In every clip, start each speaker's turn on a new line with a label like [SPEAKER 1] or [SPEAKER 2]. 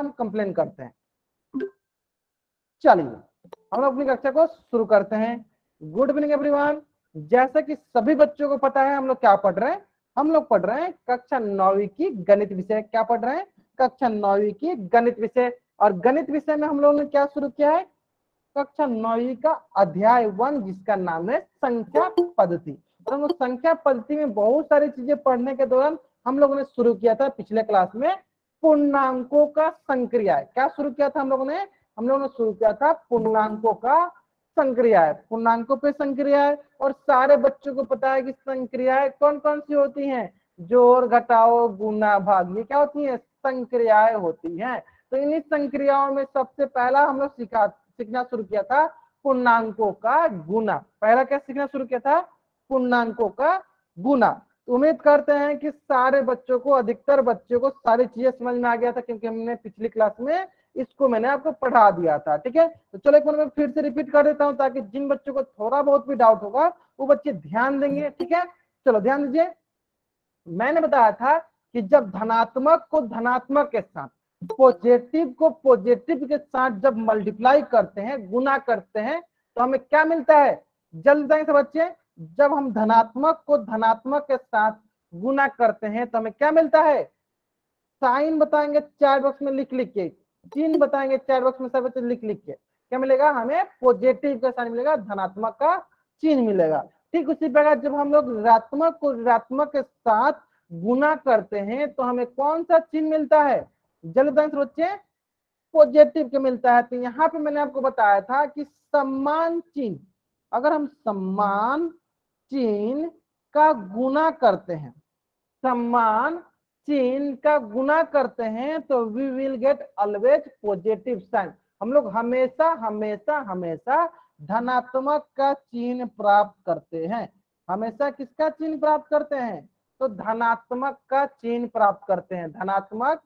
[SPEAKER 1] हम कंप्लेन करते हैं। चलिए हम लोग अपनी कक्षा को शुरू करते हैं। Good evening everyone. जैसा कि सभी बच्चों को पता है हम लोग क्या पढ़ रहे हैं, हम लोग पढ़ रहे हैं कक्षा 9वीं की गणित विषय। क्या पढ़ रहे हैं? कक्षा 9वीं की गणित विषय। और गणित विषय में हम लोगों ने क्या शुरू किया है? कक्षा 9वीं का अध्याय 1 जिसका नाम है संख्या पद्धति। और हम लोग संख्या पद्धति में बहुत सारी चीजें पढ़ने के दौरान हम लोगों ने शुरू किया था पिछले क्लास में पूर्णांकों का संक्रियाय। क्या शुरू किया था हम लोगों ने? हम लोगों ने शुरू किया था पूर्णांकों का संक्रियाय, पूर्णांकों पे संक्रियाय। और सारे बच्चों को पता है कि संक्रियाएं कौन कौन सी होती हैं? जोड़, घटाओ, गुना, भाग, ये क्या होती है? संक्रियाएं होती हैं। तो इन संक्रियाओं में सबसे पहला हम लोग सीखना शुरू किया था पूर्णांकों का गुना। पहला क्या सीखना शुरू किया था? पूर्णांकों का गुना। उम्मीद करते हैं कि सारे बच्चों को, अधिकतर बच्चों को सारी चीजें समझ में आ गया था, क्योंकि हमने पिछली क्लास में इसको मैंने आपको पढ़ा दिया था। ठीक है, तो चलो एक बार मैं फिर से रिपीट कर देता हूं ताकि जिन बच्चों को थोड़ा बहुत भी डाउट होगा वो बच्चे ध्यान देंगे। ठीक है, चलो ध्यान दीजिए। मैंने बताया था कि जब धनात्मक को धनात्मक के साथ, पॉजिटिव को पॉजिटिव के साथ जब मल्टीप्लाई करते हैं, गुना करते हैं, तो हमें क्या मिलता है? जल्दी बताएंगे सब बच्चे। जब हम धनात्मक को धनात्मक के साथ गुना करते हैं तो हमें क्या मिलता है? साइन बताएंगे चैट बॉक्स में लिख लिख के, चिन्ह बताएंगे चैट बॉक्स में सब बच्चे लिख लिख के। क्या मिलेगा हमें? पॉजिटिव का साइन मिलेगा, धनात्मक का चिन्ह मिलेगा। ठीक उसी प्रकार जब हम लोग ऋणात्मक को ऋणात्मक के साथ गुना करते हैं तो हमें कौन सा चिन्ह मिलता है? जल्दी बताएंगे बच्चे। पॉजिटिव के मिलता है। तो यहाँ पे मैंने आपको बताया था कि समान चिन्ह, अगर हम समान चिन्ह का गुना करते हैं, समान चिन्ह का गुना करते हैं तो we will get always positive sign. हम लोग हमेशा हमेशा हमेशा धनात्मक का चिन्ह प्राप्त करते हैं। हमेशा किसका चिन्ह प्राप्त करते हैं? तो धनात्मक का चिन्ह प्राप्त करते हैं, धनात्मक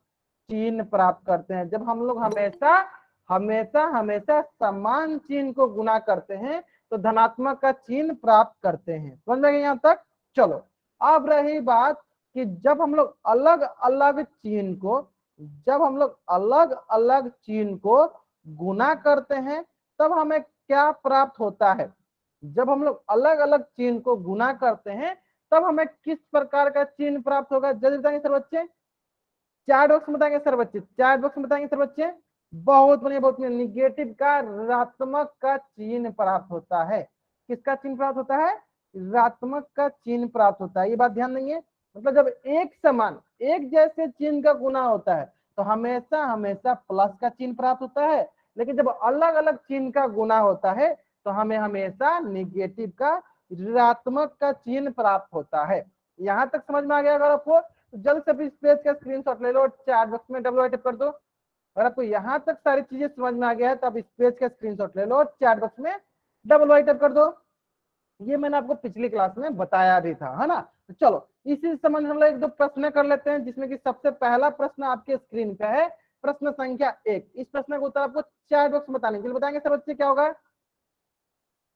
[SPEAKER 1] चिन्ह प्राप्त करते हैं। जब हम लोग हमेशा हमेशा हमेशा समान चिन्ह को गुना करते हैं तो धनात्मक का चिन्ह प्राप्त करते हैं। समझ में गए यहाँ तक? चलो अब रही बात कि जब हम लोग अलग अलग चिन्ह को, जब हम लोग अलग अलग चिन्ह को गुना करते हैं तब हमें क्या प्राप्त होता है? जब हम लोग अलग अलग चिन्ह को गुना करते हैं तब हमें किस प्रकार का चिन्ह प्राप्त होगा? जल्दी बताएंगे सर बच्चे। चैट बॉक्स में बताएंगे सर बच्चे, चैट बॉक्स में बताएंगे सर बच्चे। बहुत बढ़िया, बहुत बढ़िया। निगेटिव का ऋणात्मक का चिन्ह प्राप्त होता है। किसका चिन्ह प्राप्त होता है? ऋणात्मक का चिन्ह प्राप्त होता है। ये बात ध्यान देंगे। मतलब जब एक समान, एक जैसे चिन्ह का गुना होता है तो हमेशा हमेशा प्लस का चिन्ह प्राप्त होता है, लेकिन जब अलग अलग चिन्ह का गुना होता है तो हमें हमेशा निगेटिव का, ऋणात्मक का चिन्ह प्राप्त होता है। यहां तक समझ में आ गया? अगर आपको तो जल्द से इस पेज का स्क्रीनशॉट ले लो, चैट बॉक्स में डब्ल्यू टाइप कर दो। अगर आपको यहाँ तक सारी चीजें समझ में आ गया है तो आप इस पेज का स्क्रीनशॉट ले लो, चैट बॉक्स में डब्ल्यू टाइप कर दो। ये मैंने आपको पिछली क्लास में बताया भी था, है ना? तो चलो इसी संबंध में हम लोग एक दो प्रश्न कर लेते हैं, जिसमें कि सबसे पहला प्रश्न आपके स्क्रीन पे है, प्रश्न संख्या 1। इस प्रश्न का उत्तर आपको चैट बॉक्स में बताने के लिए बताएंगे सब बच्चे। क्या होगा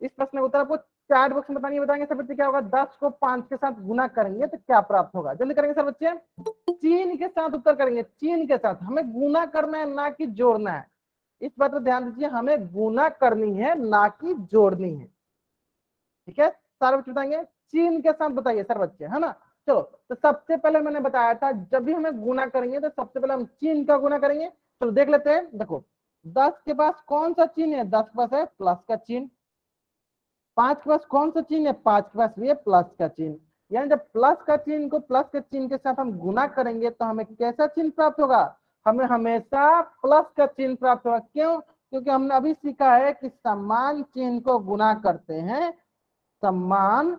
[SPEAKER 1] इस प्रश्न का उत्तर? आपको चैट बॉक्स में बताएंगे सब बच्चे क्या होगा। 10 को 5 के साथ गुना करेंगे तो क्या प्राप्त होगा? जल्दी करेंगे सब बच्चे। चिन्ह के साथ उत्तर करेंगे, चिन्ह के साथ। हमें गुना करना है ना कि जोड़ना है। इस बात पर ध्यान दीजिए, हमें गुना करनी है ना कि जोड़नी है। ठीक है, सारे बच्चे बताएंगे चिन्ह के साथ बताइए सर बच्चे, है ना? चलो तो सबसे पहले मैंने बताया था जब भी हमें गुना करेंगे तो सबसे पहले हम चिन्ह का गुना करेंगे। चलो देख लेते हैं। देखो 10 के पास कौन सा चिन्ह है? 10 के पास है प्लस का चिन्ह। 5 के पास कौन सा चिन्ह है? 5 के पास भी है प्लस का चिन्ह। यानी जब प्लस का चिन्ह को प्लस के चिन्ह के साथ हम गुना करेंगे तो हमें कैसा चिन्ह प्राप्त होगा? हमें हमेशा प्लस का चिन्ह प्राप्त होगा। क्यों? क्योंकि हमने अभी सीखा है कि समान चिन्ह को गुना करते हैं, समान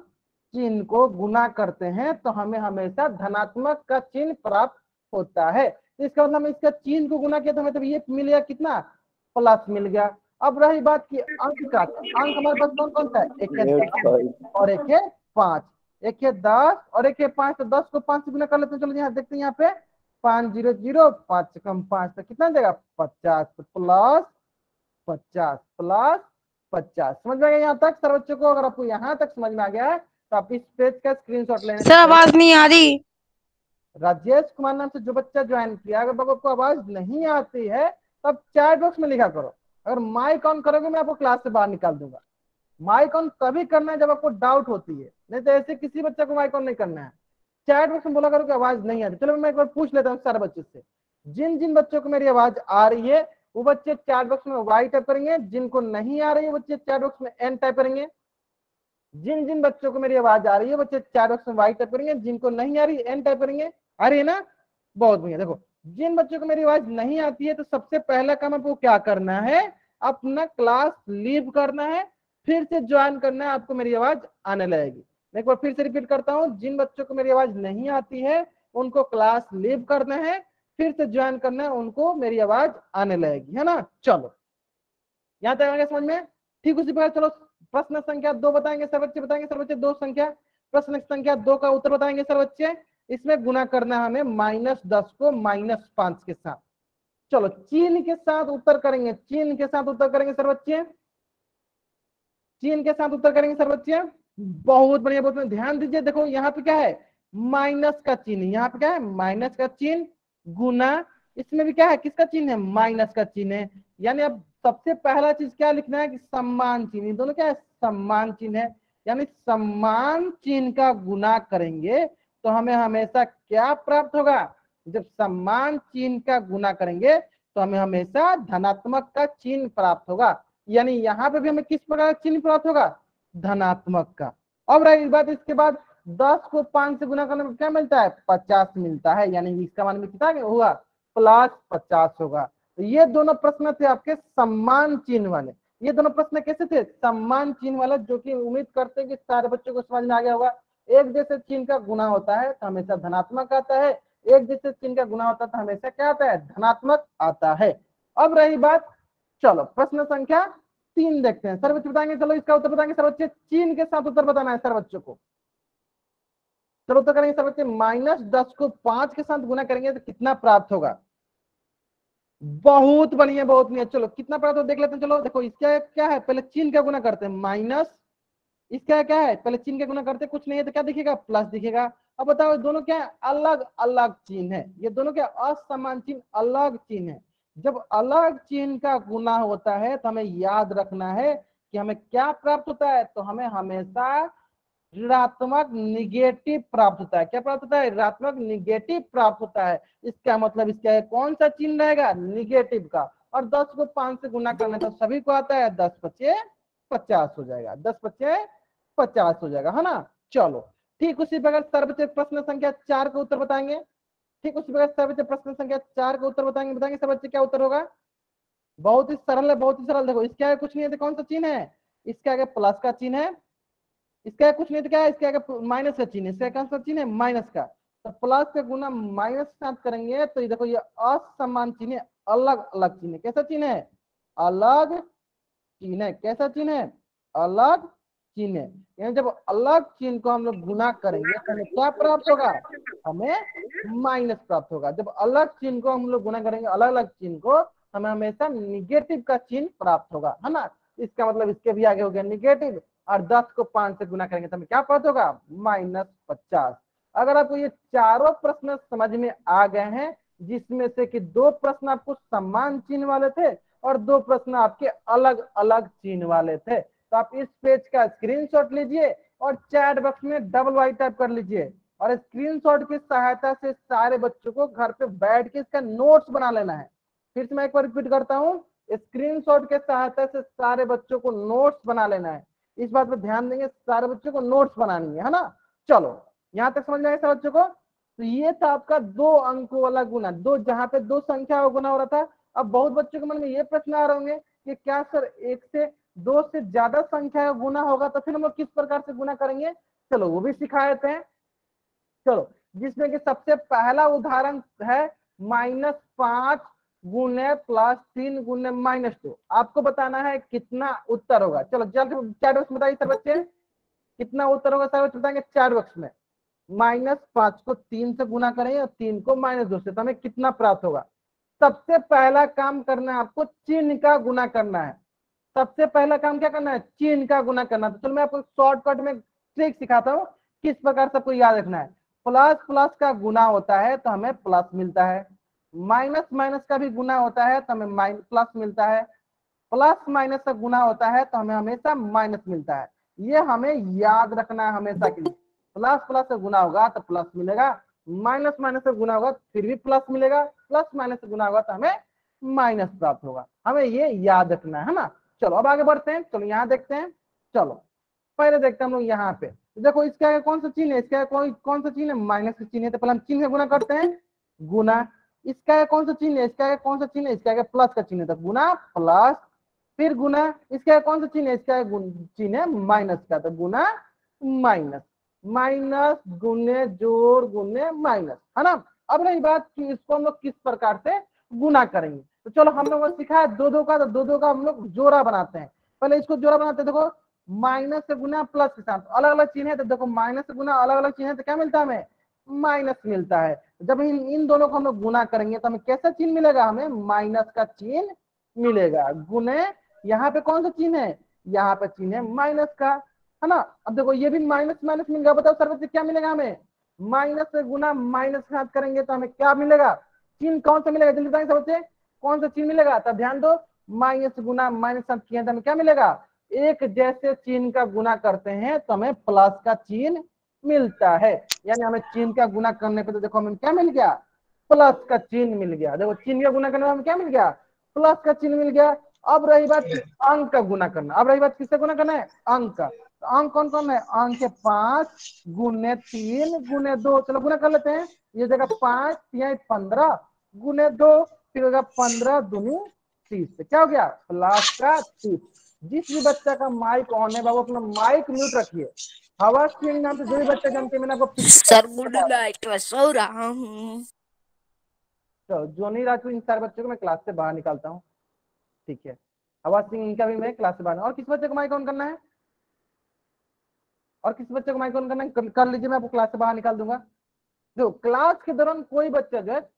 [SPEAKER 1] चिन्ह को गुना करते हैं तो हमें हमेशा धनात्मक का चिन्ह प्राप्त होता है। इसका मतलब इसका चिन्ह को गुना किया तो हमें तो ये मिल गया, कितना? प्लस मिल गया। अब रही बात की अंक का, अंक हमारे पास कौन कौन सा है? एक है 10 और एक है 5। एक है 10 और एक है 5, तो 10 को 5 से गुना कर लेते हैं। चलो यहाँ देखते हैं, यहाँ पे 5 0 0, 5 से कम 5 तो कितना देगा? 50। Plus 50 plus 50। समझ में आ गया यहाँ तक सर बच्चों को? अगर आपको यहाँ तक समझ में आ गया है तो आप इस पेज का स्क्रीनशॉट लेने
[SPEAKER 2] सर आवाज नहीं आ रही।
[SPEAKER 1] राजेश कुमार नाम से जो बच्चा ज्वाइन किया, अगर आपको आवाज नहीं आती है तब चैट बॉक्स में लिखा करो। अगर माइक ऑन करोगे मैं आपको क्लास से बाहर निकाल दूंगा। माइक ऑन तभी करना है जब आपको डाउट होती है, नहीं तो ऐसे किसी बच्चे को माइक ऑन नहीं करना है। चैट बॉक्स में बोला करो कि आवाज नहीं आती। चलो मैं एक बार पूछ लेता हूँ सारे बच्चों से, जिन जिन बच्चों को मेरी आवाज आ रही है वो बच्चे चैट बॉक्स में वाई टाइप करेंगे, जिनको नहीं आ रही है बच्चे चैट बॉक्स में एन टाइप करेंगे। जिन जिन बच्चों को मेरी आवाज आ रही है बच्चे चैट बॉक्स में वाई टाइप करेंगे, जिनको नहीं आ रही एन टाइप करेंगे। आ रही है ना, बहुत बढ़िया। देखो जिन बच्चों को मेरी आवाज नहीं आती है तो सबसे पहला काम आपको क्या करना है, अपना क्लास लीव करना है, फिर से ज्वाइन करना है, आपको मेरी आवाज आने लगेगी। मैं एक बार फिर से रिपीट करता हूँ, जिन बच्चों को मेरी आवाज नहीं आती है उनको क्लास लीव करना है, फिर से ज्वाइन करना है, उनको मेरी आवाज आने लगेगी, है ना। चलो यहाँ तक आ गया समझ में। ठीक उसी प्रकार चलो प्रश्न संख्या 2 बताएंगे सर बच्चे, बताएंगे सर बच्चे 2 संख्या, प्रश्न संख्या 2 का उत्तर बताएंगे सर बच्चे। इसमें गुना करना है हमें -10 को -5 के साथ। चलो चिन्ह के साथ उत्तर करेंगे, चिन्ह के साथ उत्तर करेंगे सर बच्चे, चिन्ह के साथ उत्तर करेंगे सर बच्चे। बहुत बढ़िया, बहुत बढ़िया, ध्यान दीजिए। देखो यहाँ पे क्या है, माइनस का चिन्ह, यहाँ पे क्या है माइनस का चिन्ह, गुना इसमें भी क्या है किसका चिन्ह है, माइनस का चिन्ह है। यानी अब सबसे पहला चीज क्या लिखना है कि सम्मान चिन्ह, दोनों क्या है सम्मान चिन्ह है। यानी सम्मान चिन्ह का गुना करेंगे तो हमें हमेशा क्या प्राप्त होगा, जब सम्मान चिन्ह का गुना करेंगे तो हमें हमेशा धनात्मक का चिन्ह प्राप्त होगा। यानी यहाँ पे भी हमें किस प्रकार का चिन्ह प्राप्त होगा, धनात्मक का। अब रही बात इसके बाद 10 को 5 से गुना करने में क्या मिलता है, 50 मिलता है। यानी इसका मान में कितना होगा, +50 होगा। तो ये दोनों प्रश्न थे आपके सम्मान चिन्ह वाले। ये दोनों प्रश्न कैसे थे, सम्मान चिन्ह वाला, जो कि उम्मीद करते हैं कि सारे बच्चों को समझ में आ गया होगा। एक जैसे चिन्ह का गुना होता है तो हमेशा धनात्मक आता है, एक जैसे चिन्ह का गुना होता है तो हमेशा क्या आता है, धनात्मक आता है। अब रही बात, चलो प्रश्न संख्या 3 देखते हैं। सर बच्चे बताएंगे, चलो इसका उत्तर बताएंगे सर बच्चे, चिन्ह के साथ उत्तर बताना है सर बच्चों को। चलो उत्तर करेंगे सर बच्चे, -10 को 5 के साथ गुना करेंगे तो कितना प्राप्त होगा। बहुत बढ़िया, बहुत बढ़िया। चलो कितना प्राप्त हो देख लेते हैं। चलो देखो इसका क्या है, पहले चिन्ह का गुना करते हैं, माइनस इसका क्या है, पहले चिन्ह का गुना करते हैं, कुछ नहीं है तो क्या दिखेगा, प्लस दिखेगा। अब बताओ दोनों क्या है, अलग अलग चिन्ह है, ये दोनों क्या असमान चिन्ह, अलग चिन्ह है। जब अलग चिन्ह का गुना होता है तो हमें याद रखना है कि हमें क्या प्राप्त होता है, तो हमें हमेशा ऋणात्मक निगेटिव प्राप्त होता है। क्या प्राप्त होता है, ऋणात्मक निगेटिव प्राप्त होता है। इसका मतलब इसका कौन सा चिन्ह रहेगा, निगेटिव का। और 10 को 5 से गुना करना तो सभी को आता है, 10 पचे 50 हो जाएगा, 10 पचे 50 हो जाएगा, है ना। चलो ठीक उसी प्रकार सर बच्चे प्रश्न संख्या 4 का उत्तर बताएंगे। ठीक उसी प्रकार सर बच्चे प्रश्न संख्या 4 का उत्तर बताएंगे, बताएंगे सर बच्चे क्या उत्तर होगा। बहुत ही सरल है, बहुत ही सरल। देखो इसके आगे कुछ नहीं है तो कौन सा चिन्ह है, इसके आगे प्लस का चिन्ह है। इसका कुछ नहीं तो क्या है, इसके आगे माइनस का चिन्ह है, इसका कौन सा चिन्ह है, माइनस का। तो प्लस का गुना माइनस के साथ करेंगे तो ये देखो ये असमान चिन्ह है, अलग अलग चिन्ह है। कैसा चिन्ह है, अलग चिन्ह है। कैसा चिन्ह है, अलग चिन्ह है। यानी जब अलग चिन्ह को हम लोग गुना करेंगे तो हमें क्या प्राप्त होगा, हमें माइनस प्राप्त होगा। जब अलग चिन्ह को हम लोग गुना करेंगे, अलग अलग चिन्ह को, हमें हमेशा निगेटिव का चिन्ह प्राप्त होगा, है ना। इसका मतलब इसके भी आगे हो गया निगेटिव, और 10 को 5 से गुना करेंगे तो हमें क्या प्राप्त होगा, -50। अगर आपको ये चारों प्रश्न समझ में आ गए हैं, जिसमें से कि 2 प्रश्न आपको समान चिन्ह वाले थे और 2 प्रश्न आपके अलग अलग चिन्ह वाले थे, तो आप इस पेज का स्क्रीनशॉट लीजिए और चैट बॉक्स में डबल वाई टाइप कर लीजिए, और स्क्रीनशॉट की सहायता से सारे बच्चों को घर पे बैठ के इसका नोट्स बना लेना है। फिर से मैं एक बार रिपीट करता हूँ, स्क्रीनशॉट के सहायता से सारे बच्चों को नोट्स बना लेना है। इस बात पर ध्यान देंगे, सारे बच्चों को नोट्स बनानी है ना। चलो यहाँ तक समझ में आया सब बच्चों को। तो ये था आपका 2 अंकों वाला गुना, दो जहाँ पे 2 संख्या का गुना हो रहा था। अब बहुत बच्चों के मन में ये प्रश्न आ रहे होंगे कि क्या सर 1 से 2 से ज्यादा संख्या का गुना होगा तो फिर हम लोग किस प्रकार से गुना करेंगे। चलो वो भी सिखा देते हैं। चलो जिसमें कि सबसे पहला उदाहरण है -5 गुने +3 गुने -2। आपको बताना है कितना उत्तर होगा। चलो जल्द चैट बॉक्स में बताइए सर बच्चे, कितना उत्तर होगा सर बच्चे बताएंगे चैट बॉक्स में। -5 को 3 से गुना करेंगे और 3 को -2 से, तो हमें कितना प्राप्त होगा। सबसे पहला काम करना है आपको, चिन्ह का गुना करना है। सबसे पहला काम क्या करना है, चिन्ह का गुना करना है। तो चलो मैं आपको शॉर्टकट में ट्रिक सिखाता हूँ किस प्रकार सबको याद रखना है। प्लस प्लस का गुना होता है तो हमें प्लस मिलता है, माइनस माइनस का भी गुना होता है तो हमें माइनस प्लस मिलता है, प्लस माइनस का गुना होता है तो हमें हमेशा माइनस मिलता है। ये हमें याद रखना है हमेशा के लिए। प्लस प्लस से गुना होगा तो प्लस मिलेगा, माइनस माइनस से गुना होगा फिर भी प्लस मिलेगा, प्लस माइनस से गुना होगा तो हमें माइनस प्राप्त होगा। हमें ये याद रखना है ना। चलो अब आगे बढ़ते हैं, चलो यहाँ देखते हैं। चलो पहले देखते हैं हम लोग यहाँ पे, देखो इसका आगे कौन सा चिन्ह है, इसका आगे कौन सा चिन्ह है, माइनस का चिन्ह है, तो पहले हम चिन्ह का गुना करते हैं, गुना। इसका आगे कौन सा चिन्ह है, इसका आगे कौन सा चिन्ह है, इसका आगे प्लस का चिन्ह है, तो गुना प्लस, फिर गुना। इसका कौन सा चिन्ह है, इसका चिन्ह है माइनस का, तो गुना माइनस, माइनस गुने जोड़ गुने माइनस, है ना। अब रही बात कि इसको हम लोग किस प्रकार से गुना करेंगे, तो चलो हम लोग सीखा है दो दो का, तो दो दो का हम लोग जोड़ा बनाते हैं। पहले इसको जोड़ा बनाते हैं, देखो माइनस से गुना प्लस के साथ अलग अलग चिन्ह है, तो देखो माइनस से गुना अलग अलग चिन्ह है तो क्या मिलता है हमें, माइनस मिलता है। जब इन दोनों को हम लोग गुना करेंगे तो हमें कैसा चिन्ह मिलेगा, हमें माइनस का चिन्ह मिलेगा। गुने यहाँ पे कौन सा चिन्ह है, यहाँ पे चिन्ह है माइनस का, है ना। अब देखो ये भी माइनस माइनस मिल गया, बताओ सर्वोच्च क्या मिलेगा हमें, माइनस से गुना माइनस के साथ करेंगे तो हमें क्या मिलेगा, चिन्ह कौन सा मिलेगा, जल्दी बताएंगे सर्वोच्च कौन सा चिन्ह मिलेगा। तब ध्यान दो, माइनस गुना माइनस साथ किया तो हमें क्या मिलेगा, एक जैसे चिन्ह का गुना करते हैं तो हमें प्लस का चिन्ह मिलता है। यानी हमें चिन्ह का गुना करने पे तो देखो हमें क्या मिल गया, प्लस का चिन्ह मिल गया। देखो चिन्ह का गुना करने में हमें क्या मिल गया, प्लस का चिन्ह मिल गया। अब रही बात अंक का गुना करना, अब रही बात किससे गुना करना है, अंक का। तो अंक कौन कौन है, अंक है 5 गुने 3 गुने 2, चलो गुना कर लेते हैं। ये जगह 5 या 15 गुने 2, फिर होगा 15 दूनी 30, क्या हो गया प्लस का 30। जिस भी बच्चा का माइक ऑन है बाबू अपना माइक म्यूट रखिए। हवा सिंह नाम से जो भी बच्चा जानते हैं, मैंने आपको
[SPEAKER 2] सर गुड नाइट, मैं सो रहा हूँ।
[SPEAKER 1] तो जो नहीं रहा इन सारे बच्चों को मैं क्लास से बाहर निकालता हूँ, ठीक है। हवा सिंह इनका भी मैं क्लास से बाहर, और किस बच्चे को माइक ऑन करना है, और किस बच्चे को माइक ऑन करना है, कर लीजिए, मैं आपको क्लास से बाहर निकाल दूंगा। जो क्लास के दौरान कोई बच्चा जो है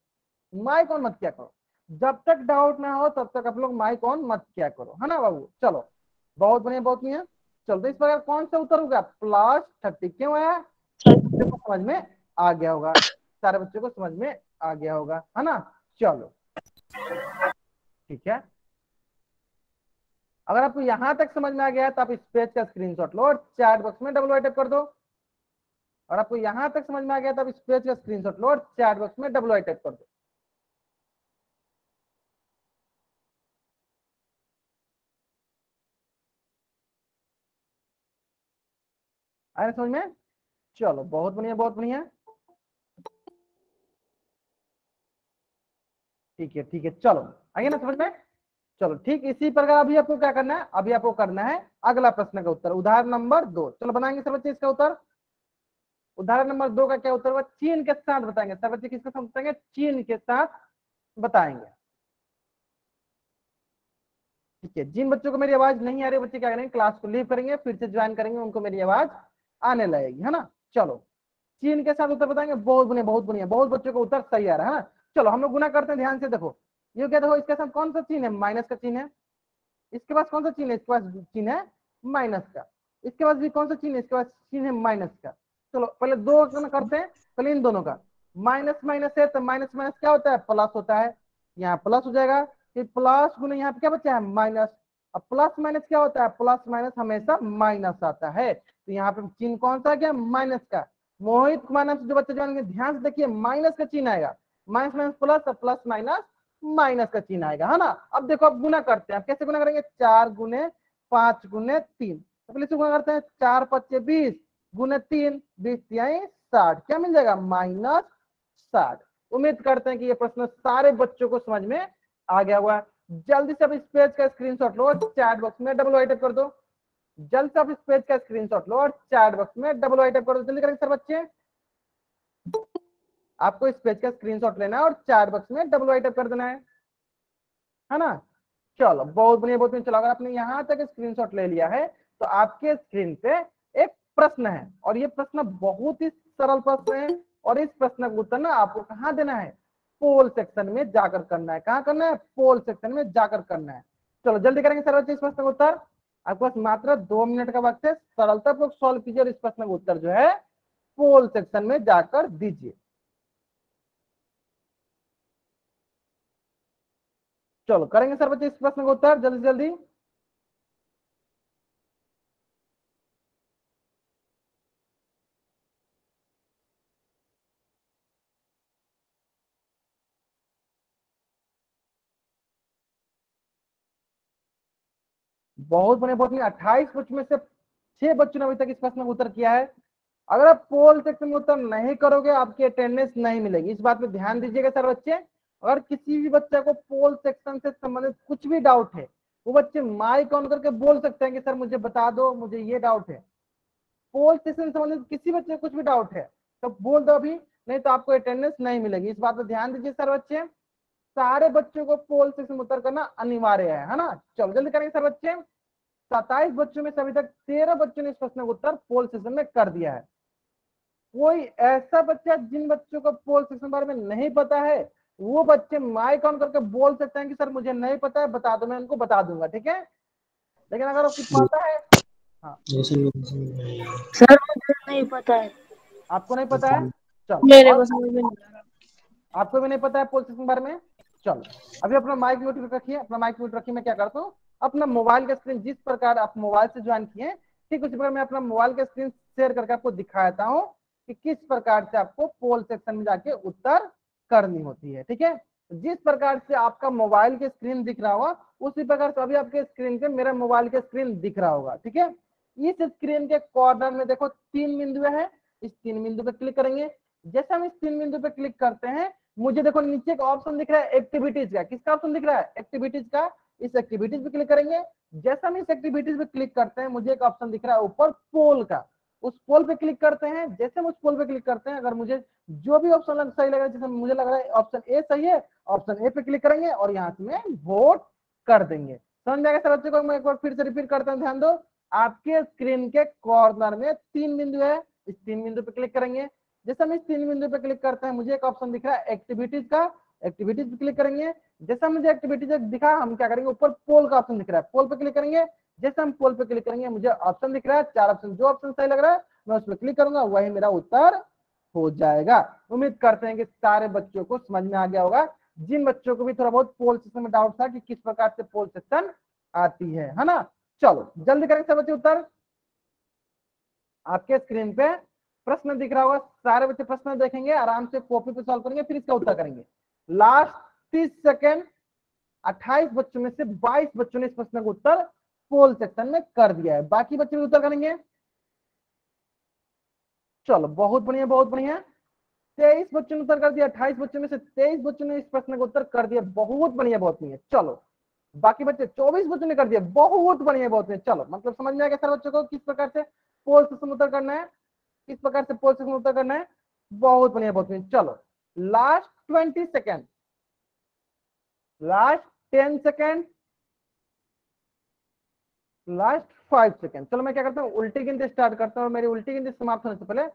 [SPEAKER 1] माइक ऑन मत किया करो, जब तक डाउट ना हो तब तक आप लोग माइक ऑन मत किया करो, है ना बाबू। चलो बहुत बढ़िया बहुत बढ़िया। चलो तो इस प्रकार कौन सा उत्तर होगा, +30, क्यों आया, सभी बच्चों को समझ में आ गया होगा, सारे बच्चों को समझ में आ गया होगा, है ना। चलो ठीक है, अगर आपको यहां तक समझ में आ गया तो आप इस पेज का स्क्रीनशॉट लो और चैट बॉक्स में डबल टाइप कर दो। और आपको यहां तक समझ में आ गया तो आप इस पेज का स्क्रीनशॉट लो और चैट बॉक्स में डबल टाइप कर दो। आया समझ में, चलो बहुत बढ़िया बहुत बढ़िया, ठीक है चलो, आइए ना समझ में। चलो ठीक इसी प्रकार अभी आपको क्या करना है, अभी आपको करना है अगला प्रश्न का उत्तर, उदाहरण नंबर 2। चलो बनाएंगे सब बच्चे इसका उत्तर। उदाहरण नंबर 2 का क्या उत्तर होगा, चीन के साथ बताएंगे सब बच्चे, किसके साथ बताएंगे, चीन के साथ बताएंगे। ठीक है, जिन बच्चों को मेरी आवाज नहीं आ रही बच्चे क्या करेंगे, क्लास को लीव करेंगे, फिर से ज्वाइन करेंगे, उनको मेरी आवाज आने लगेगी, है ना। चलो चीन के साथ उत्तर बताएंगे, बहुत बढ़िया बहुत बढ़िया, बहुत बच्चों का उत्तर सही आ रहा है ना। चलो हम लोग गुना करते हैं, ध्यान से देखो, ये क्या देखो इसके साथ कौन सा चिन्ह है, माइनस का चिन्ह है। इसके पास कौन सा चिन्ह है, इसके पास चिन्ह है माइनस का। इसके पास भी कौन सा चिन्ह है, इसके पास चिन्ह है माइनस का। चलो पहले दो करते हैं, पहले इन दोनों का, माइनस माइनस है तो माइनस माइनस क्या होता है, प्लस होता है, यहाँ प्लस हो जाएगा, फिर प्लस गुने यहाँ पे क्या बचा है माइनस। अब प्लस माइनस क्या होता है, प्लस माइनस हमेशा माइनस आता है, तो यहाँ पे चिन्ह कौन सा आ गया, माइनस का। मोहित कुमार नाम से जो बच्चे जानेंगे ध्यान से देखिए, माइनस का चिन्ह आएगा, minus minus plus, plus minus minus का चिन्ह आएगा, है ना। अब देखो अब गुना करते हैं, अब कैसे गुना करेंगे, 4 गुने 5 गुने 3, तो पहले से गुना करते हैं, 4 5 20 गुने 3 20 3 60, क्या मिल जाएगा -60। उम्मीद करते हैं कि ये प्रश्न सारे बच्चों को समझ में आ गया हुआ है। जल्दी से अब इस पेज का स्क्रीनशॉट लो और चैट बॉक्स में डबल टाइप कर दो। जल्द से आप इस पेज का स्क्रीनशॉट लो और चैट बॉक्स में डबल टाइप कर दो, जल्दी करेंगे सर बच्चे। आपको इस पेज का स्क्रीनशॉट लेना है और चैट बॉक्स में डबल टाइप कर देना है ना। चलो बहुत बढ़िया बहुत बढ़िया। चलो अगर आपने यहाँ तक स्क्रीनशॉट ले लिया है तो आपके स्क्रीन पे एक प्रश्न है, और ये प्रश्न बहुत ही सरल प्रश्न है, और इस प्रश्न का उत्तर ना आपको कहाँ देना है, पोल सेक्शन में जाकर करना है। कहाँ करना है, पोल सेक्शन में जाकर करना है। चलो जल्दी करेंगे सर बच्चे इस प्रश्न का उत्तर, आपके पास मात्र 2 मिनट का वक्त है, सरलता पूर्वक सॉल्व कीजिए और इस प्रश्न का उत्तर जो है पोल सेक्शन में जाकर दीजिए। चलो करेंगे सर बच्चे इस प्रश्न का उत्तर जल्दी जल्दी। बहुत बढ़िया बहुत बढ़िया। 28 बच्चों में से 6 बच्चों ने अभी तक इस प्रश्न का उत्तर किया है। अगर आप पोल सेक्शन में उत्तर नहीं करोगे आपकी अटेंडेंस नहीं मिलेगी, इस बात पे ध्यान दीजिएगा सर बच्चे। अगर किसी भी बच्चे को पोल सेक्शन से संबंधित कुछ भी डाउट है, वो बच्चे माइक ऑन करके बोल सकते हैं कि सर मुझे बता दो, मुझे ये डाउट है। पोल सेक्शन से संबंधित किसी बच्चे को कुछ भी डाउट है तो बोल दो अभी, नहीं तो आपको अटेंडेंस नहीं मिलेगी। इस बात पर ध्यान दीजिए सर बच्चे। सारे बच्चों को पोल सेक्शन में उत्तर करना अनिवार्य है ना। चलो जल्दी करेंगे सर बच्चे। 27 बच्चों में से अभी तक 13 बच्चों ने इस प्रश्न का उत्तर पोल सेक्शन में कर दिया है। कोई ऐसा बच्चा जिन बच्चों को पोल सेक्शन बारे में नहीं पता है, वो बच्चे माइक ऑन करके बोल सकते हैं कि सर मुझे नहीं पता है, बता दो, मैं उनको बता दूंगा, ठीक है। लेकिन अगर आपको पता है, हाँ
[SPEAKER 2] सर मुझे नहीं पता है।
[SPEAKER 1] आपको नहीं पता है, चलो
[SPEAKER 2] मेरे
[SPEAKER 1] और
[SPEAKER 2] को समझ में नहीं आ रहा।
[SPEAKER 1] आपको भी नहीं पता है पोल सेक्शन के बारे में। चलो अभी अपना माइक म्यूट रखिए, अपना माइक म्यूट रखिए। मैं क्या करता हूँ, अपना मोबाइल का स्क्रीन जिस प्रकार आप मोबाइल से ज्वाइन किए ठीक उसी प्रकार मैं अपना मोबाइल का स्क्रीन शेयर करके आपको दिखाता हूँ कि किस प्रकार से आपको पोल सेक्शन में जाके उत्तर करनी होती है, ठीक है। जिस प्रकार से आपका मोबाइल के स्क्रीन दिख रहा होगा उसी प्रकार से अभी आपके स्क्रीन पे मेरा मोबाइल के स्क्रीन दिख रहा होगा, ठीक है। इस स्क्रीन के कॉर्नर में देखो 3 बिंदु है, इस 3 बिंदु पे क्लिक करेंगे। जैसे हम इस 3 बिंदु पे क्लिक करते हैं, मुझे देखो नीचे एक ऑप्शन दिख रहा है एक्टिविटीज का। किसका ऑप्शन दिख रहा है? एक्टिविटीज का। इस एक्टिविटीज पे क्लिक करेंगे। जैसे हम इस एक्टिविटीज पे क्लिक करते हैं, मुझे एक ऑप्शन दिख रहा है ऊपर पोल का। उस पोल पे क्लिक करते हैं। जैसे हम उस पोल पे क्लिक करते हैं, अगर मुझे जो भी ऑप्शन सही लग रहा है, जैसे मुझे लग रहा है ऑप्शन ए सही है, ऑप्शन ए पे क्लिक करेंगे और यहाँ से मैं वोट कर देंगे। समझ में आएगा सर बच्चों को? मैं एक बार फिर से रिपीट करता हूँ, ध्यान दो। आपके स्क्रीन के कॉर्नर में 3 बिंदु है, इस 3 बिंदु पे क्लिक करेंगे। जैसे हम इस 3 बिंदु पे क्लिक करते हैं, मुझे एक ऑप्शन दिख रहा है एक्टिविटीज का। एक्टिविटीज पे क्लिक करेंगे। जैसा मुझे एक्टिविटीज दिखा, हम क्या करेंगे, ऊपर पोल का ऑप्शन दिख रहा है, पोल पे क्लिक करेंगे। जैसे हम पोल पे क्लिक करेंगे, मुझे ऑप्शन दिख रहा है 4 ऑप्शन, जो ऑप्शन सही लग रहा है मैं उस पर क्लिक करूंगा, वही मेरा उत्तर हो जाएगा। उम्मीद करते हैं कि सारे बच्चों को समझ में आ गया होगा। जिन बच्चों को भी थोड़ा बहुत पोल सिस्टम में डाउट था कि किस प्रकार से पोल सेक्शन आती है ना। चलो जल्दी करेंगे सब बच्चे उत्तर। आपके स्क्रीन पे प्रश्न दिख रहा होगा, सारे बच्चे प्रश्न देखेंगे, आराम से कॉपी पे सॉल्व करेंगे, फिर इसका उत्तर करेंगे। Last 30 second. 28 बच्चों में से 22 बच्चों ने इस प्रश्न का उत्तर पोल सेक्शन में कर दिया है, बाकी बच्चे भी उत्तर करेंगे। चलो बहुत बढ़िया बहुत बढ़िया। 23 बच्चों ने उत्तर कर दिया। 28 बच्चों में से 23 बच्चों ने इस प्रश्न का उत्तर कर दिया, बहुत बढ़िया बहुत बढ़िया। चलो बाकी बच्चे 24 बच्चों ने कर दिया, बहुत बढ़िया बहुत बढ़िया। चलो मतलब समझ में आ गया सर बच्चों को किस प्रकार से पोल सेक्शन उत्तर करना है, किस प्रकार से पोल सेक्शन उत्तर करना है। बहुत बढ़िया बहुत बढ़िया। चलो last 20 second, last 10 second, last 5 second. चलो मैं क्या करता हूँ, उल्टी गिनती स्टार्ट करता हूँ और मेरी उल्टी गिनती समाप्त होने से पहले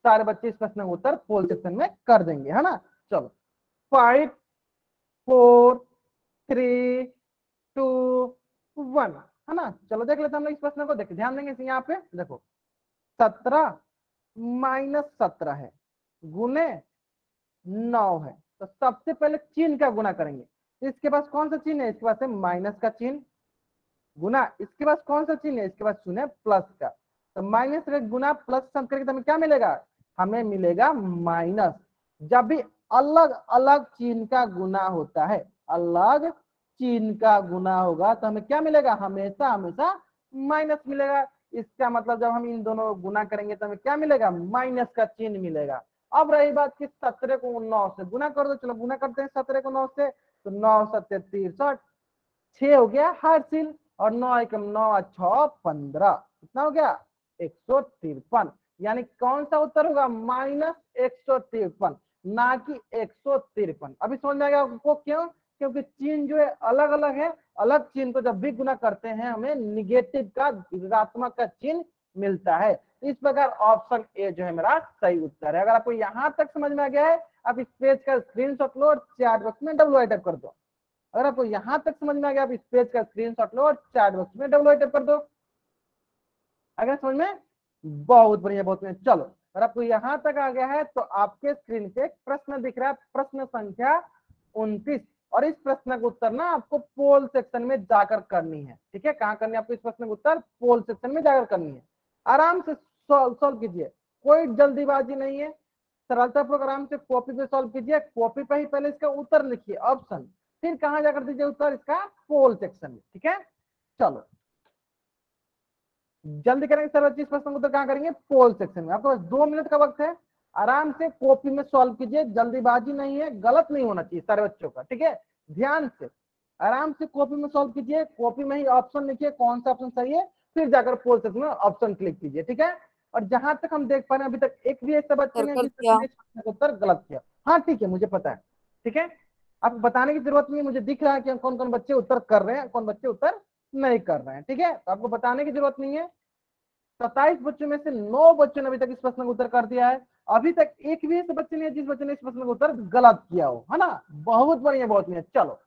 [SPEAKER 1] सारे बच्चे इस प्रश्न का उत्तर पोल सेक्शन में कर देंगे, है ना। चलो 5 4 3 2 1, है ना। चलो देख लेते हैं हम लोग इस प्रश्न को, देख ध्यान देंगे यहाँ पे। देखो 17 माइनस 17 है, गुने 9 है। तो सबसे पहले चिन्ह का गुना करेंगे। इसके पास कौन सा चिन्ह है? इसके पास है माइनस का चिन्ह। गुना इसके पास कौन सा चिन्ह है? इसके पास चिन्ह है प्लस का। तो माइनस का गुना प्लस सम करेंगे तो हमें क्या मिलेगा? हमें मिलेगा माइनस। जब भी अलग अलग चिन्ह का गुना होता है, अलग चिन्ह का गुना होगा तो हमें क्या मिलेगा? हमेशा हमेशा माइनस मिलेगा। इसका मतलब जब हम इन दोनों गुना करेंगे तो हमें क्या मिलेगा? माइनस का चिन्ह मिलेगा। अब रही बात कि 17 को 9 से गुना कर दो। चलो गुना करते हैं 17 को 9 से, तो 9 7 63, 6 हो गया हासिल, और 9 एकम 9 6 15, कितना हो गया? 153। यानी कौन सा उत्तर होगा? माइनस 153, ना कि 153। अभी समझ में आ गया आपको क्यों? क्योंकि चिन्ह जो है अलग अलग है। अलग चिन्ह को जब भी गुना करते हैं हमें निगेटिव का, ऋणात्मक का चिन्ह मिलता है। इस प्रकार ऑप्शन ए जो है मेरा सही उत्तर है। अगर आपको यहां तक समझ में आ गया है, आप इस पेज का स्क्रीनशॉट लो और चैट बॉक्स में डब्ल्यू टाइप कर दो। अगर आपको यहां तक समझ में आ गया, आप इस पेज का स्क्रीनशॉट लो और चैट बॉक्स में डब्ल्यू टाइप कर दो। अगर समझ में, बहुत बढ़िया बहुत बढ़िया। चलो और आपको यहाँ तक आ गया है तो आपके स्क्रीन पे एक प्रश्न दिख रहा है, प्रश्न संख्या 29, और इस प्रश्न का उत्तर ना आपको पोल सेक्शन में जाकर करनी है। ठीक है, कहाँ करनी है आपको इस प्रश्न का उत्तर? पोल सेक्शन में जाकर करनी है। आराम से सॉल्व कीजिए, कोई जल्दीबाजी नहीं है, सरलता पूर्वक आराम से कॉपी पे सॉल्व कीजिए। कॉपी पे ही पहले इसका उत्तर लिखिए ऑप्शन, फिर कहाँ जाकर दीजिए उत्तर इसका? पोल सेक्शन में। ठीक है, चलो जल्दी करेंगे सर, 25 प्रश्न उत्तर कहाँ करेंगे? पोल सेक्शन में। आपके पास 2 मिनट का वक्त है, आराम से कॉपी में सॉल्व कीजिए, जल्दीबाजी नहीं है, गलत नहीं होना चाहिए सारे बच्चों का। ठीक है, ध्यान से आराम से कॉपी में सॉल्व कीजिए, कॉपी में ही ऑप्शन लिखिए कौन सा ऑप्शन सही है, फिर जाकर पोल सेक्शन में ऑप्शन क्लिक कीजिए। ठीक है, और जहां तक हम देख पा रहे हैं अभी तक एक भी ऐसा बच्चे ने जिसने उत्तर गलत किया। हाँ ठीक है, मुझे पता है। ठीक है, आपको बताने की जरूरत नहीं है, मुझे दिख रहा है कि कौन कौन बच्चे उत्तर कर रहे हैं, कौन बच्चे उत्तर नहीं कर रहे हैं। ठीक है, तो आपको बताने की जरूरत नहीं है। 27 बच्चों में से 9 बच्चों ने अभी तक इस प्रश्न का उत्तर कर दिया है। अभी तक एक भी ऐसे बच्चे नहीं है जिस बच्चे ने इस प्रश्न का उत्तर गलत किया हो, है ना? बहुत बढ़िया, बहुत बढ़िया। चलो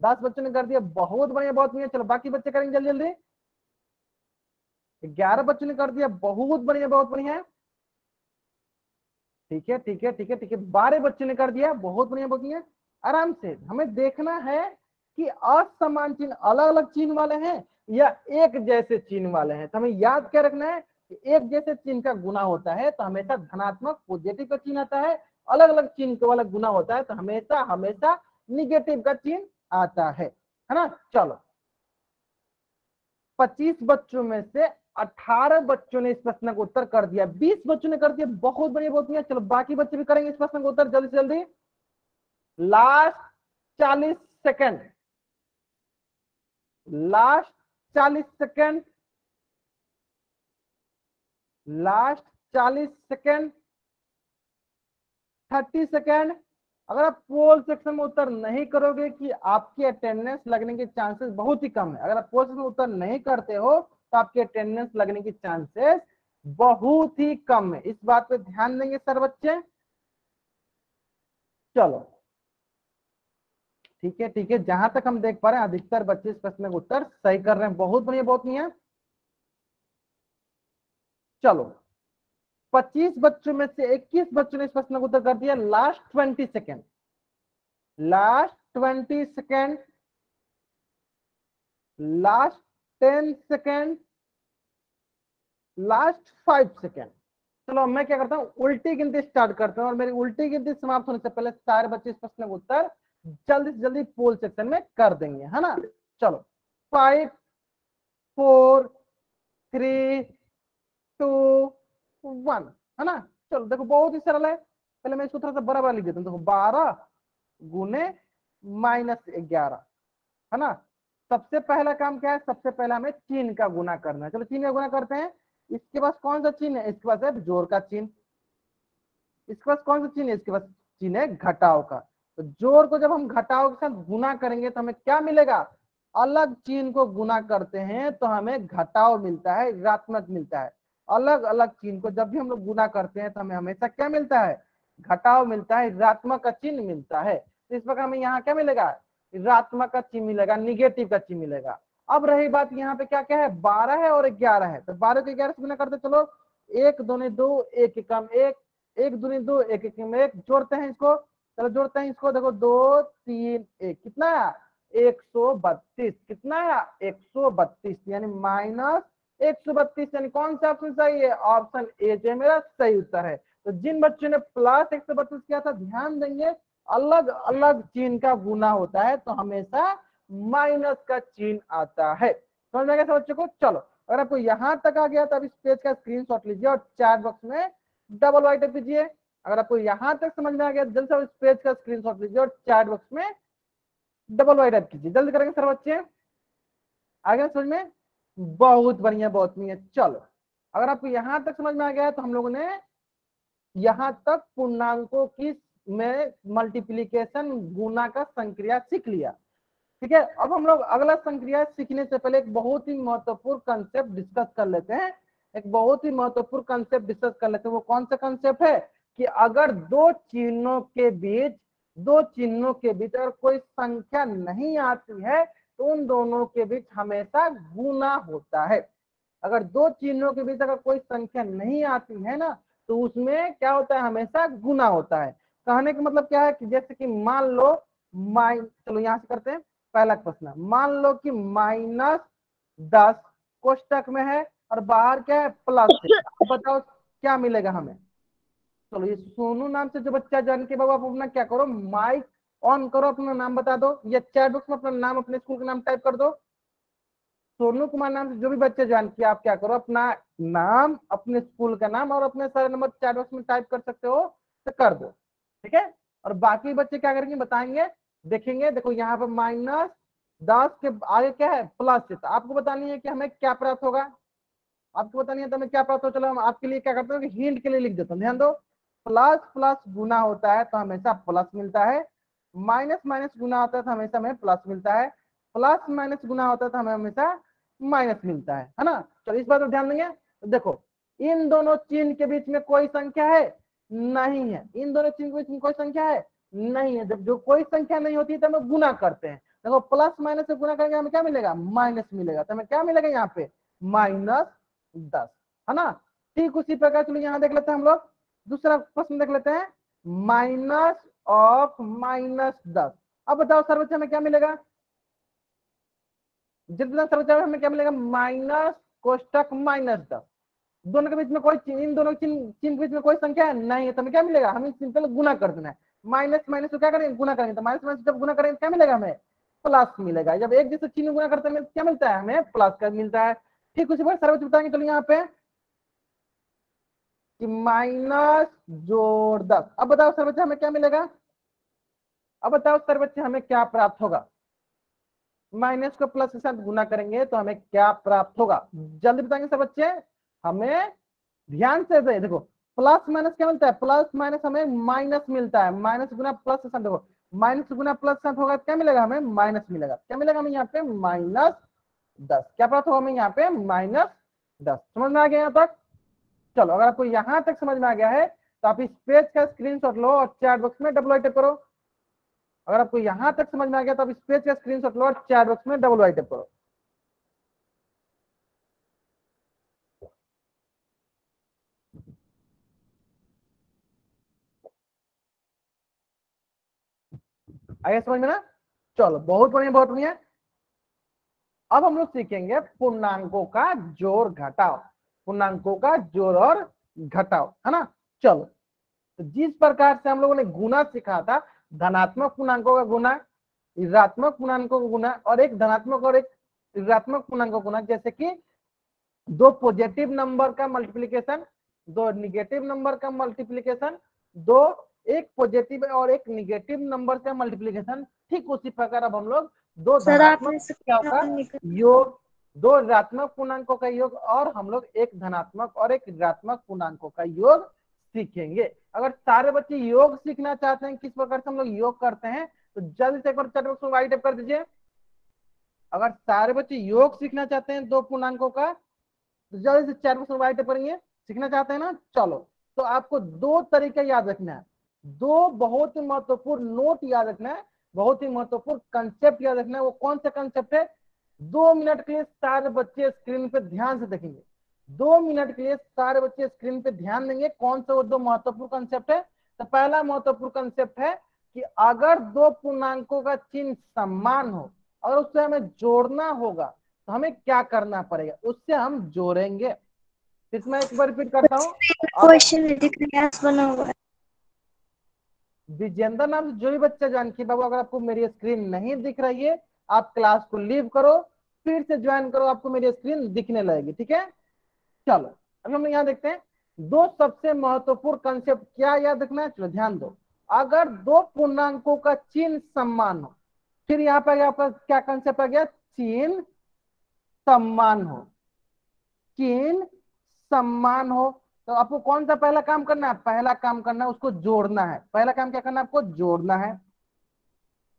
[SPEAKER 1] 10 बच्चों ने कर दिया, बहुत बढ़िया, बहुत बढ़िया। चलो बाकी बच्चे करेंगे जल्दी जल्दी। 11 बच्चों ने कर दिया, बहुत बढ़िया, बहुत बढ़िया। ठीक है ठीक है ठीक है ठीक है। 12 बच्चों ने कर दिया, बहुत बढ़िया, बहुत बढ़िया। आराम से हमें देखना है कि असमान चिन्ह अलग अलग चिन्ह वाले हैं या एक जैसे चिन्ह वाले हैं। तो हमें याद क्या रखना है कि एक जैसे चिन्ह का गुना होता है तो हमेशा धनात्मक पॉजिटिव का चिन्ह आता है, अलग अलग चिन्ह का वाला गुना होता है तो हमेशा हमेशा निगेटिव का चिन्ह आता है ना? चलो 25 बच्चों में से 18 बच्चों ने इस प्रश्न का उत्तर कर दिया, 20 बच्चों ने कर दिया, बहुत बढ़िया, बहुत बढ़िया। चलो बाकी बच्चे भी करेंगे इस प्रश्न का उत्तर जल्दी से जल्दी। Last 40 second, last 40 second, last 40 second, 30 second. अगर आप पोल सेक्शन में उत्तर नहीं करोगे कि आपकी अटेंडेंस लगने के चांसेस बहुत ही कम है। अगर आप पोल सेक्शन में उत्तर नहीं करते हो तो आपकी अटेंडेंस लगने की चांसेस बहुत ही कम है। इस बात पे ध्यान देंगे सर बच्चे। चलो ठीक है ठीक है, जहां तक हम देख पा रहे हैं अधिकतर बच्चे इस प्रश्न का उत्तर सही कर रहे हैं, बहुत बढ़िया, बहुत बढ़िया। चलो 25 बच्चों में से 21 बच्चों ने इस प्रश्न का उत्तर कर दिया। Last 20 second, last 20 second, last 10 second, last 5 second. चलो मैं क्या करता हूँ, उल्टी गिनती स्टार्ट करता हूँ और मेरी उल्टी गिनती समाप्त होने से पहले सारे बच्चे इस प्रश्न का उत्तर जल्दी से जल्दी पोल सेक्शन में कर देंगे, है ना? चलो 5 4 3 2 1, है ना? चलो देखो बहुत ही सरल है। पहले मैं इसको थोड़ा सा बड़ा बड़ा लिख देता हूँ। देखो 12 गुने -11, है ना? सबसे पहला काम क्या है, सबसे पहला हमें चिन्ह का गुना करना है। चलो चिन्ह का गुना करते हैं। इसके पास कौन सा चिन्ह है? इसके पास है जोड़ का चिन्ह। इसके पास कौन सा चिन्ह है? इसके पास चिन्ह है घटाव का। तो जोड़ को जब हम घटाव के साथ गुना करेंगे तो हमें क्या मिलेगा? अलग चिन्ह को गुना करते हैं तो हमें घटाव मिलता है, ऋणात्मक मिलता है। अलग अलग चिन्ह को जब भी हम लोग गुना करते हैं तो हमें हमेशा क्या मिलता है? घटाव मिलता है, ऋणात्मक का चिन्ह मिलता है। तो इस प्रकार हमें यहाँ क्या मिलेगा? ऋणात्मक का चिन्ह मिलेगा, निगेटिव का चिन्ह मिलेगा। अब रही बात यहाँ पे क्या क्या है, 12 है और 11 है। तो 12 को 11 से गुना करते चलो, 1 दूनी 2, 1 कम 1, 1 दूनी 2, 1 कम 1। जोड़ते हैं इसको, चलो जोड़ते हैं इसको। देखो 2 3 1 कितना है? 132। कितना है? 132, यानी -132। यानी कौन सा ऑप्शन सही है? ऑप्शन ए जो है मेरा सही उत्तर है। तो जिन बच्चों ने +132 किया था, ध्यान देंगे अलग अलग चिन्ह का गुना होता है तो हमेशा माइनस का चिन्ह आता है। समझ में गया बच्चों को? चलो अगर आपको यहां तक आ गया तो अब इस पेज का स्क्रीनशॉट लीजिए और चैट बॉक्स में डबल वाइट कीजिए। अगर आपको यहां तक समझ में आ गया जल्दी से इस पेज का स्क्रीनशॉट लीजिए और चैट बॉक्स में डबल वाइट कीजिए। जल्दी करेंगे सर बच्चे, आ गया समझ में? बहुत बढ़िया, बहुत बढ़िया। चलो अगर आपको यहां तक समझ में आ गया तो हम लोगों ने यहां तक पूर्णांकों की में मल्टीप्लीकेशन गुना का संक्रिया सीख लिया। ठीक है, अब हम लोग अगला संक्रिया सीखने से पहले एक बहुत ही महत्वपूर्ण कंसेप्ट डिस्कस कर लेते हैं। एक बहुत ही महत्वपूर्ण कंसेप्ट डिस्कस कर लेते हैं। वो कौन सा कंसेप्ट है कि अगर दो चिन्हों के बीच अगर कोई संख्या नहीं आती है तो उन दोनों के बीच हमेशा गुना होता है। अगर दो चिन्हों के बीच अगर कोई संख्या नहीं आती है ना तो उसमें क्या होता है, हमेशा गुना होता है। कहने का मतलब क्या है कि जैसे कि मान लो चलो यहां से करते हैं पहला प्रश्न। मान लो कि -10 कोष्टक में है और बाहर क्या है, प्लस है। अब बताओ क्या मिलेगा हमें। चलो ये सोनू नाम से जो बच्चा जान के बाबू, आप अपना क्या करो, माइक ऑन करो, अपना नाम बता दो, या चैट बॉक्स में अपना नाम, अपने स्कूल का नाम टाइप कर दो। सोनू कुमार नाम से जो भी बच्चे ज्वाइन किया, आप क्या करो, अपना नाम, अपने स्कूल का नाम और अपने सारे नंबर चैट बॉक्स में टाइप कर सकते हो तो कर दो, ठीक है। और बाकी बच्चे क्या करेंगे बताएंगे, देखेंगे। देखो यहाँ पर -10 के आगे क्या है, प्लस है। तो आपको बतानी है कि हमें क्या प्राप्त होगा, आपको बतानी है तो हमें क्या प्राप्त हो। चलो हम आपके लिए क्या करते हैं कि हिंट के लिए लिख देता हूँ, ध्यान दो। प्लस प्लस गुना होता है तो हमेशा प्लस मिलता है, माइनस माइनस गुना होता है तो हमेशा हमें प्लस मिलता है, प्लस माइनस गुना होता है तो हमें हमेशा माइनस मिलता है ना। चलो इस बात पर ध्यान देंगे। तो देखो इन दोनों चिन्ह के बीच में कोई संख्या है, नहीं है। इन दोनों चिन्ह के बीच में कोई संख्या है, नहीं है। जब जो कोई संख्या नहीं होती है तो हम गुना करते हैं। देखो प्लस माइनस से गुना करेंगे हमें क्या मिलेगा, माइनस मिलेगा। तो हमें क्या मिलेगा यहाँ पे, -10, है ना। ठीक उसी प्रकार चलो यहाँ देख लेते हैं हम लोग, दूसरा प्रश्न देख लेते हैं। Minus of -10। अब बताओ सर बच्चा हमें क्या मिलेगा, जितना सर बच्चा हमें क्या मिलेगा, माइनस कोष्टक -10। दोनों के बीच में कोई इन दोनों चिन्ह के बीच में कोई संख्या है नहीं है, तो हमें क्या मिलेगा, हमें सिंपल गुना कर देना है। माइनस माइनस को क्या करेंगे, गुना करेंगे। तो माइनस माइनस जब गुना करेंगे क्या मिलेगा हमें, प्लस मिलेगा। जब एक जैसे चिन्ह गुना करते हैं क्या मिलता है, हमें प्लस का मिलता है। ठीक उसी पर सर बताएंगे। चलो यहाँ पे कि माइनस जोड़ 10। अब बताओ सर बच्चे हमें क्या मिलेगा, अब बताओ सर बच्चे हमें क्या प्राप्त होगा। माइनस को प्लस के साथ गुना करेंगे तो हमें क्या प्राप्त होगा, जल्दी बताएंगे सर बच्चे। हमें ध्यान से दे, देखो प्लस माइनस क्या मिलता है, प्लस माइनस हमें माइनस मिलता है। माइनस गुना प्लस के साथ, देखो माइनस गुना प्लस के साथ होगा क्या मिलेगा हमें, माइनस मिलेगा। क्या मिलेगा हमें यहाँ पे, -10। क्या प्राप्त होगा हमें यहाँ पे, -10। समझ में आ गया यहाँ तक। चलो अगर आपको यहाँ तक समझ में आ गया है तो आप इस पेज का स्क्रीनशॉट लो और चैट बॉक्स में डबल टाइप करो। अगर आपको यहाँ तक समझ में आ गया तो आप इस पेज का स्क्रीनशॉट लो और चैट बॉक्स में डबल टाइप करो। आइए समझ में ना। चलो बहुत बढ़िया बहुत बढ़िया। अब हम लोग सीखेंगे पूर्णांकों का जोड़ घटाव, पूर्णांकों का जोड़ और घटाव, है ना। चलो तो जिस प्रकार से हम लोगों ने गुना सीखा था, धनात्मक पूर्णांकों का गुना, ऋणात्मक पूर्णांकों का गुना और एक धनात्मक और एक ऋणात्मक पूर्णांकों का गुना, जैसे कि दो पॉजिटिव नंबर का मल्टीप्लिकेशन, दो निगेटिव नंबर का मल्टीप्लिकेशन, दो एक पॉजिटिव और एक निगेटिव नंबर का मल्टीप्लिकेशन। ठीक उसी प्रकार अब हम लोग दो
[SPEAKER 2] सर
[SPEAKER 1] धनात्मक
[SPEAKER 2] आपने
[SPEAKER 1] संख्याओं का
[SPEAKER 2] निकल
[SPEAKER 1] योग, दो ऋणात्मक पूर्णांकों का योग और हम लोग एक धनात्मक और एक ऋणात्मक पूर्णांकों का योग सीखेंगे। अगर सारे बच्चे योग सीखना चाहते हैं किस प्रकार से हम लोग योग करते हैं तो जल्दी से एक बार चैट बॉक्स में वाइट टाइप कर दीजिए। अगर सारे बच्चे योग सीखना चाहते हैं दो पूर्णांकों का तो जल्दी से चैट बॉक्स में वाइट टाइप करेंगे। सीखना चाहते हैं ना, चलो तो आपको दो तरीके याद रखना है, दो बहुत ही महत्वपूर्ण नोट याद रखना है, बहुत ही महत्वपूर्ण कंसेप्ट याद रखना है। वो कौन सा कंसेप्ट है, 2 मिनट के लिए सारे बच्चे स्क्रीन पे ध्यान से देखेंगे। 2 मिनट के लिए सारे बच्चे स्क्रीन पे ध्यान देंगे। कौन सा वो दो महत्वपूर्ण कंसेप्ट है, तो पहला महत्वपूर्ण कंसेप्ट है कि अगर दो पूर्णांकों का चिन्ह समान हो और उससे हमें जोड़ना होगा तो हमें क्या करना पड़ेगा, उससे हम जोड़ेंगे। इसमें एक बार रिपीट करता हूँ। अगर
[SPEAKER 2] क्वेश्चन क्लास बना हुआ है।
[SPEAKER 1] विजेंद्र नाम से जो भी बच्चा ज्वाइन किया बाबू, अगर आपको मेरी स्क्रीन नहीं दिख रही है आप क्लास को लीव करो, फिर से ज्वाइन करो, आपको मेरी स्क्रीन दिखने लगेगी, ठीक है। चलो अब हम यहाँ देखते हैं दो सबसे महत्वपूर्ण कंसेप्ट क्या याद रखना है। चलो ध्यान दो, अगर दो पूर्णांकों का चिन्ह समान हो, फिर यहाँ पे आपका क्या कंसेप्ट आ गया, चिन्ह समान हो, चिन्ह समान हो। तो आपको कौन सा पहला काम करना है, पहला काम करना है उसको जोड़ना है। पहला काम क्या करना है, आपको जोड़ना है,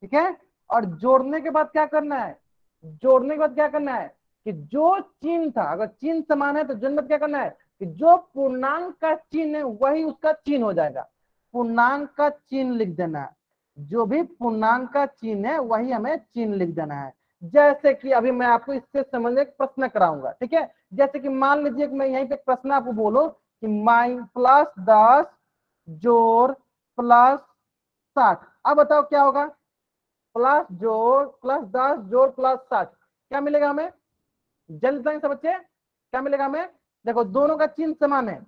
[SPEAKER 1] ठीक है। और जोड़ने के बाद क्या करना है, जोड़ने के बाद क्या करना है कि जो चिन्ह था, अगर चिन्ह समान है तो जोड़ने में क्या करना है कि जो पूर्णांक का चिन्ह है वही उसका चिन्ह हो जाएगा। पूर्णांक का चिन्ह लिख देना है, जो भी पूर्णांक का चिन्ह है वही हमें चिन्ह लिख देना है। जैसे कि अभी मैं आपको इससे संबंधित एक प्रश्न कराऊंगा, ठीक है। जैसे कि मान लीजिए कि मैं यहीं पे प्रश्न आपको बोलो कि प्लस 10 जोड़ प्लस 60। अब बताओ क्या होगा, प्लस 10 जोड़ प्लस 60 क्या मिलेगा हमें, जल्द बताएंगे सब बच्चे क्या मिलेगा हमें। देखो दोनों का चिन्ह समान है,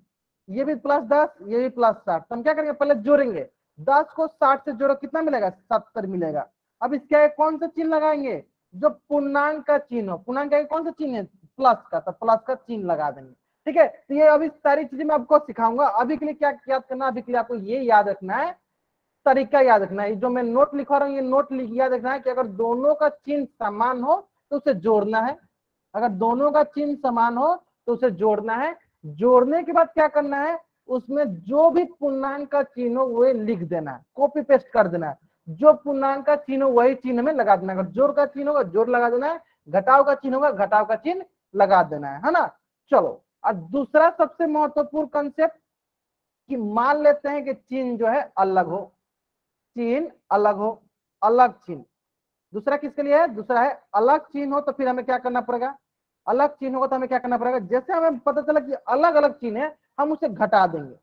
[SPEAKER 1] ये भी प्लस 10 ये भी प्लस 60, तो हम क्या करेंगे पहले जोड़ेंगे, 10 को 60 से जोड़ो कितना मिलेगा 70 मिलेगा। अब इसके आगे कौन सा चिन्ह लगाएंगे, जो पूर्णांक का चिन्ह हो, पूर्णांक का कौन सा चिन्ह है प्लस का, तो प्लस का चिन्ह लगा देंगे। ठीक है, तो ये अभी सारी चीजें मैं आपको सिखाऊंगा। अभी के लिए क्या याद करना, अभी के लिए आपको ये याद रखना है, तरीका याद रखना है, जो मैं नोट लिखवा रहा हूँ ये नोट याद रखना है कि अगर दोनों का चिन्ह समान हो तो उसे जोड़ना है, अगर दोनों का चिन्ह समान हो तो उसे जोड़ना है। जोड़ने के बाद क्या करना है, उसमें जो भी पूर्णांक का चिन्ह हो वही लिख देना है, कॉपी पेस्ट कर देना है, जो पूर्णांक का चिन्ह हो वही चिन्ह में लगा देना है। अगर जोड़ का चिन्ह होगा जोड़ लगा देना है, घटाव का चिन्ह होगा घटाव का चिन्ह लगा देना है ना। चलो, और दूसरा सबसे महत्वपूर्ण कंसेप्ट कि मान लेते हैं कि चिन्ह जो है अलग हो, चिन्ह अलग हो, अलग चिन्ह, दूसरा किसके लिए है, दूसरा है अलग चिन्ह हो, तो फिर हमें क्या करना पड़ेगा, अलग चिन्ह होगा तो हमें क्या करना पड़ेगा, जैसे हमें पता चला कि अलग अलग चिन्ह है हम उसे घटा देंगे,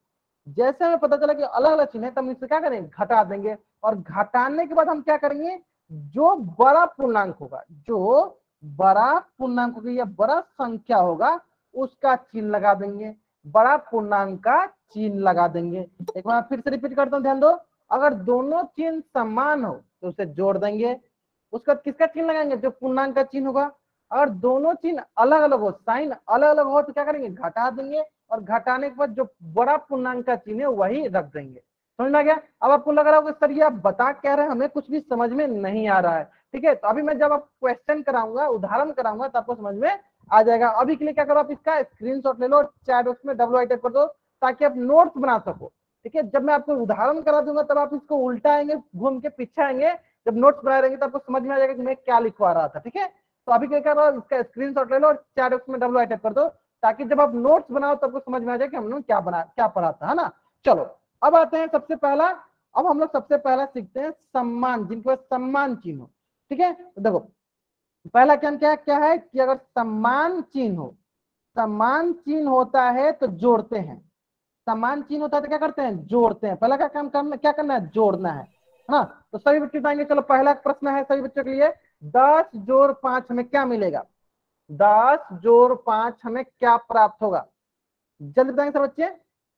[SPEAKER 1] जैसे हमें पता चला कि अलग अलग चिन्ह है तो हम इसे क्या करेंगे घटा देंगे, और घटाने के बाद हम क्या करेंगे, जो बड़ा पूर्णांक होगा, जो बड़ा पूर्णांक होगा या बड़ा संख्या होगा उसका चिन्ह लगा देंगे, बड़ा पूर्णांक का चिन्ह लगा देंगे। एक बार फिर से रिपीट करता हूं, ध्यान दो, अगर दोनों चिन्ह समान हो तो उसे जोड़ देंगे, उसका किसका चिन्ह लगाएंगे, जो पूर्णांक का चिन्ह होगा। अगर दोनों चिन्ह अलग अलग हो, साइन अलग अलग हो तो क्या करेंगे घटा देंगे, और घटाने के बाद जो बड़ा पूर्णांक का चिन्ह है वही रख देंगे। समझ में आ गया। अब आपको लग रहा होगा सर ये आप बता क्या रहे हैं, हमें कुछ भी समझ में नहीं आ रहा है। ठीक है, तो अभी मैं जब आप क्वेश्चन कराऊंगा, उदाहरण कराऊंगा तो आपको समझ में आ जाएगा। अभी के लिए क्या करो, आप इसका स्क्रीनशॉट ले लो, चैट बॉक्स में WI टाइप कर दो ताकि आप नोट्स बना सको। ठीक है, जब मैं आपको उदाहरण करा दूंगा तब आप इसको उल्टा आएंगे, घूम के पीछे आएंगे, जब नोट्स बना रहेंगे तो आपको समझ में आ जाएगा कि मैं क्या लिखवा रहा था। ठीक है, तो अभी क्या कर रहा हूँ, इसका स्क्रीनशॉट ले लो और चैट बॉक्स में WI टाइप कर दो ताकि जब आप नोट्स बनाओ तो आपको समझ में आ जाए कि हमने क्या पढ़ा था, है ना। चलो, अब आते हैं सबसे पहला, अब हम लोग सबसे पहला सीखते हैं सम्मान, जिनके पास सम्मान चिन्ह हो। ठीक है, तो देखो पहला क्या है कि अगर सम्मान चिन्ह हो, सम्मान चिन्ह होता है तो जोड़ते हैं, समान चिन्ह होता है तो क्या करते हैं जोड़ते हैं, पहला क्या काम करना, क्या करना है जोड़ना है ना। तो सभी बच्चे बताएंगे, चलो पहला प्रश्न है सभी बच्चों के लिए, 10 जोड़ 5 हमें क्या मिलेगा, 10 जोड़ 5 हमें क्या प्राप्त होगा, जल्दी बताएंगे सब बच्चे।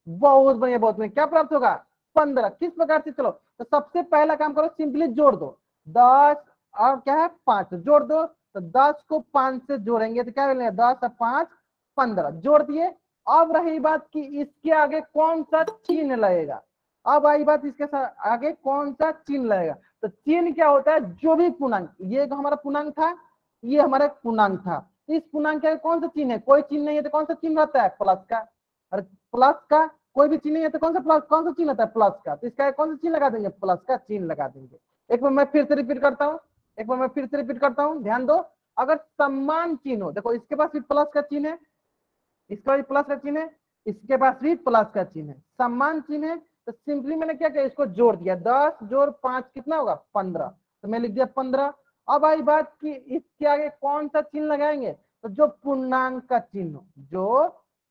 [SPEAKER 1] बहुत बढ़िया, बहुत बढ़िया, क्या प्राप्त होगा 15। किस प्रकार से, चलो तो सबसे पहला काम करो, सिंपली जोड़ दो, 10 और क्या है 5 जोड़ दो, तो 10 को 5 से जोड़ेंगे तो क्या मिलेगा 10 और 5 15 जोड़ दिए। अब रही बात कि इसके आगे कौन सा चिन्ह लगेगा, अब आई बात इसके साथ आगे कौन सा चिन्ह लगेगा, तो चिन्ह क्या होता है, जो भी पूर्णांक, ये हमारा पूर्णांक था, ये हमारा पूर्णांक था, इस पूर्णांक के आगे कौन सा चिन्ह है, कोई चिन्ह नहीं है तो कौन सा चिन्ह रहता है प्लस का, और प्लस का कोई भी चिन्ह नहीं है तो कौन सा चिन्ह आता है प्लस का, तो इसका कौन सा चिन्ह लगा देंगे प्लस का चिन्ह लगा देंगे। एक बार मैं फिर से रिपीट करता हूँ, एक बार मैं फिर से रिपीट करता हूँ, ध्यान दो, अगर समान चिन्ह हो, देखो इसके पास भी प्लस का चिन्ह है, इसका भी प्लस का चिन्ह है, इसके पास भी प्लस का चिन्ह है, समान चिन्ह है, तो सिंपली मैंने क्या किया इसको जोड़ दिया, 10 जोड़ 5 कितना होगा 15, तो मैं लिख दिया 15। अब आई बात कि इसके आगे कौन सा चिन्ह लगाएंगे, तो जो पूर्णांक का चिन्ह, जो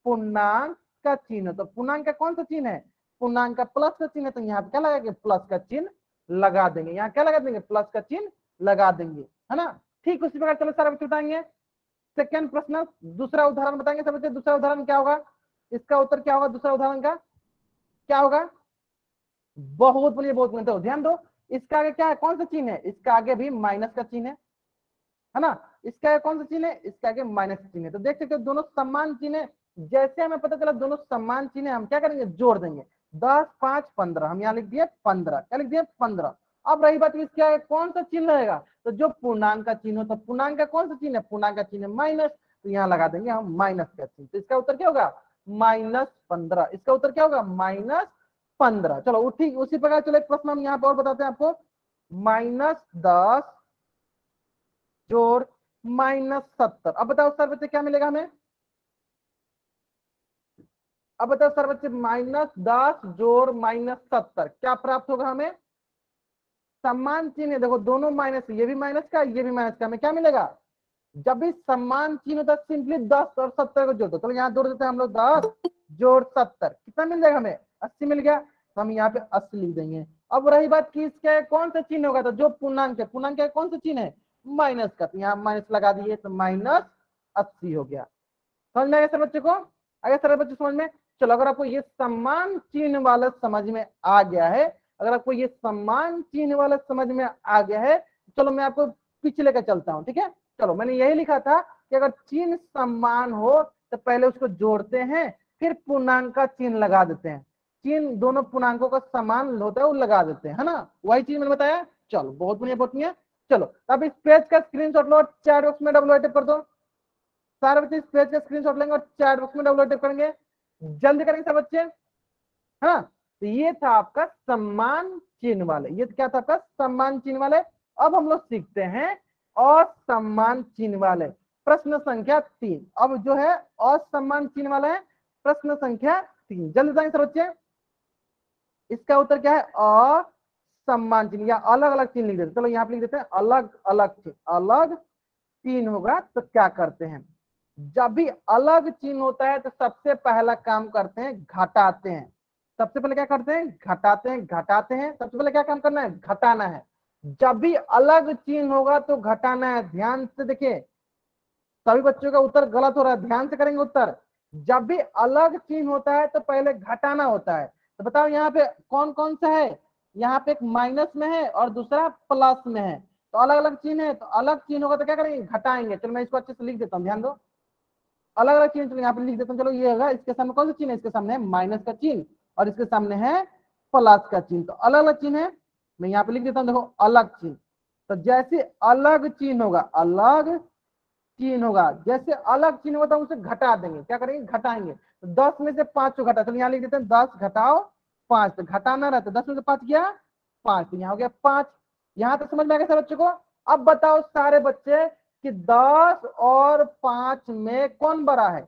[SPEAKER 1] पूर्णांक का चिन्ह, तो पूर्णांक का कौन सा चिन्ह है, पूर्णांक का प्लस का चिन्ह है, तो यहाँ पे क्या लगाएंगे प्लस का चिन्ह लगा देंगे, यहाँ क्या लगा देंगे प्लस का चिन्ह लगा देंगे, है ना। ठीक उसी प्रकार चलो सारा बच्चे बताएंगे। सेकंड प्रश्न, दूसरा उदाहरण बताएंगे सब बच्चे, दूसरा उदाहरण क्या होगा, इसका उत्तर क्या होगा, दूसरा उदाहरण का क्या होगा, बहुत बढ़िया बहुत बढ़िया, तो ध्यान दो, इसका आगे क्या है, कौन सा चिन्ह है, इसका आगे भी माइनस का चिन्ह है ना, इसका आगे कौन सा चिन्ह है, इसका आगे माइनस का चिन्ह है, तो देख सकते हो दोनों समान चिन्ह है, जैसे हमें पता चला दोनों समान चिन्ह है हम क्या करेंगे जोड़ देंगे, 10 5 15, हम यहाँ लिख दिए 15, क्या लिख दिए 15। अब रही बात इसके आगे कौन सा चिन्ह रहेगा, तो जो पूर्णांक का चिन्ह हो, तो पूर्णांक का कौन सा चिन्ह है, पूर्णांक का चिन्ह माइनस, तो यहाँ लगा देंगे हम माइनस का चिन्ह, तो इसका उत्तर क्या होगा -15, इसका उत्तर क्या होगा -15। चलो ठीक उसी प्रकार चलो एक प्रश्न हम यहाँ पर और बताते हैं आपको, -10 जोड़ -70, अब बताओ सर बच्चे क्या मिलेगा हमें, अब बताओ सर बच्चे -10 जोड़ -70 क्या प्राप्त होगा हमें, समान चिन्ह है, देखो दोनों माइनस, ये भी माइनस का ये भी माइनस का, हमें क्या मिलेगा, जब भी समान चिन्ह होता है सिंपली 10 और 70 को जोड़ दो, चलो यहाँ जोड़ देते हैं हम लोग 10 जोड़ 70 कितना मिल जाएगा हमें, 80 मिल गया। तो हम यहाँ पे 80 लिख देंगे। अब रही बात कि इसका कौन सा चिन्ह होगा, तो जो पूर्णांक है, पूर्णांक का कौन सा चिन्ह है, माइनस का, तो यहाँ माइनस लगा दिए तो -80 हो गया। समझ में आया सर बच्चे को, आगे सर बच्चे समझ में। चलो अगर आपको ये समान चिन्ह वाला समझ में आ गया है, अगर आपको ये समान चिन्ह वाला समझ में आ गया है, चलो मैं आपको पीछे लेकर चलता हूँ, ठीक है। चलो मैंने यही लिखा था कि अगर चिन्ह समान हो तो पहले उसको जोड़ते हैं, फिर पूर्णांक का चिन्ह लगा देते हैं। चिन्ह दोनों पूर्णांकों का समान होता है वो लगा देते हैं, है ना, वही चीज मैंने बताया। चलो बहुत बढ़िया बहुत बढ़िया। चलो अब इस पेज का स्क्रीनशॉट लो और चैट बॉक्स में डबल टाइप कर दो। सारे बच्चे इस पेज का स्क्रीनशॉट लेंगे और चैट बॉक्स में डबल टाइप करेंगे, जल्दी करेंगे सब बच्चे, है ना। तो ये था आपका सम्मान चिन्ह वाले, ये क्या था आपका सम्मान चिन्ह वाले। अब हम लोग सीखते हैं असम्मान चिन्ह वाले, प्रश्न संख्या 3। अब जो है असम्मान चिन्ह वाला है प्रश्न संख्या 3, जल्दी बताएंगे सब बच्चे। इसका उत्तर क्या है, असम्मान चिन्ह या अलग अलग चिन्ह लिख देते। चलो यहाँ पे लिख देते हैं अलग अलग चिन्ह, अलग चिन्ह होगा तो क्या करते हैं, जब भी अलग चिन्ह होता है तो सबसे पहला काम करते हैं घटाते हैं। सबसे पहले क्या करते हैं, घटाते हैं, घटाते हैं। सबसे पहले क्या काम करना है, घटाना है। जब भी अलग चिन्ह होगा तो घटाना है। ध्यान से देखिए, सभी बच्चों का उत्तर गलत हो रहा है, ध्यान से करेंगे उत्तर। जब भी अलग चिन्ह होता है तो पहले घटाना होता है। तो बताओ यहाँ पे कौन कौन सा है, यहाँ पे एक माइनस में है और दूसरा प्लस में है, तो अलग अलग चिन्ह है, तो अलग चिन्ह होगा तो क्या करेंगे, घटाएंगे। चलो मैं इसको अच्छे से लिख देता हूँ, ध्यान दो, अलग अलग चिन्ह। चलो यहाँ पे लिख देता हूँ, चलो ये होगा, इसके सामने कौन सा चिन्ह है, इसके सामने है माइनस का चिन्ह और इसके सामने है प्लस का चिन्ह, तो अलग अलग चिन्ह है। मैं यहाँ पे लिख देता हूँ, देखो अलग चिन्ह। तो जैसे अलग चिन्ह होगा, अलग चिन्ह होगा, जैसे अलग चिन्ह होता है उसे घटा देंगे, क्या करेंगे, घटाएंगे। तो 10 में से 5 को घटा, तो यहाँ लिख देते हैं 10 घटाओ 5, तो घटाना रहता है, 10 में से 5 गया 5, तो यहाँ हो गया 5। यहाँ तक समझ में आ गया सब बच्चों को। अब बताओ सारे बच्चे कि 10 और 5 में कौन बड़ा है,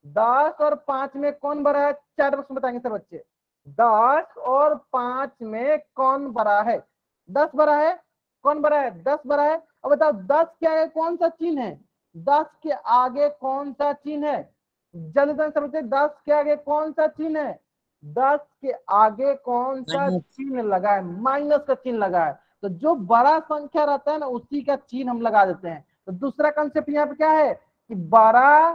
[SPEAKER 1] 10 और 5 में कौन बड़ा है, चार बॉक्स में बताएंगे सर बच्चे। 10 और 5 में कौन बड़ा है, 10 बड़ा है, कौन बड़ा है, 10 बड़ा है। अब बताओ 10 के आगे कौन सा चिन्ह है, 10 के आगे कौन सा चिन्ह है, जल्दी से समझते, 10 के आगे कौन सा चिन्ह है, 10 के आगे कौन सा चिन्ह लगा है, माइनस का चिन्ह लगा है। तो जो बड़ा संख्या रहता है ना उसी का चिन्ह हम लगा देते हैं। तो दूसरा कंसेप्ट यहाँ पे क्या है कि बड़ा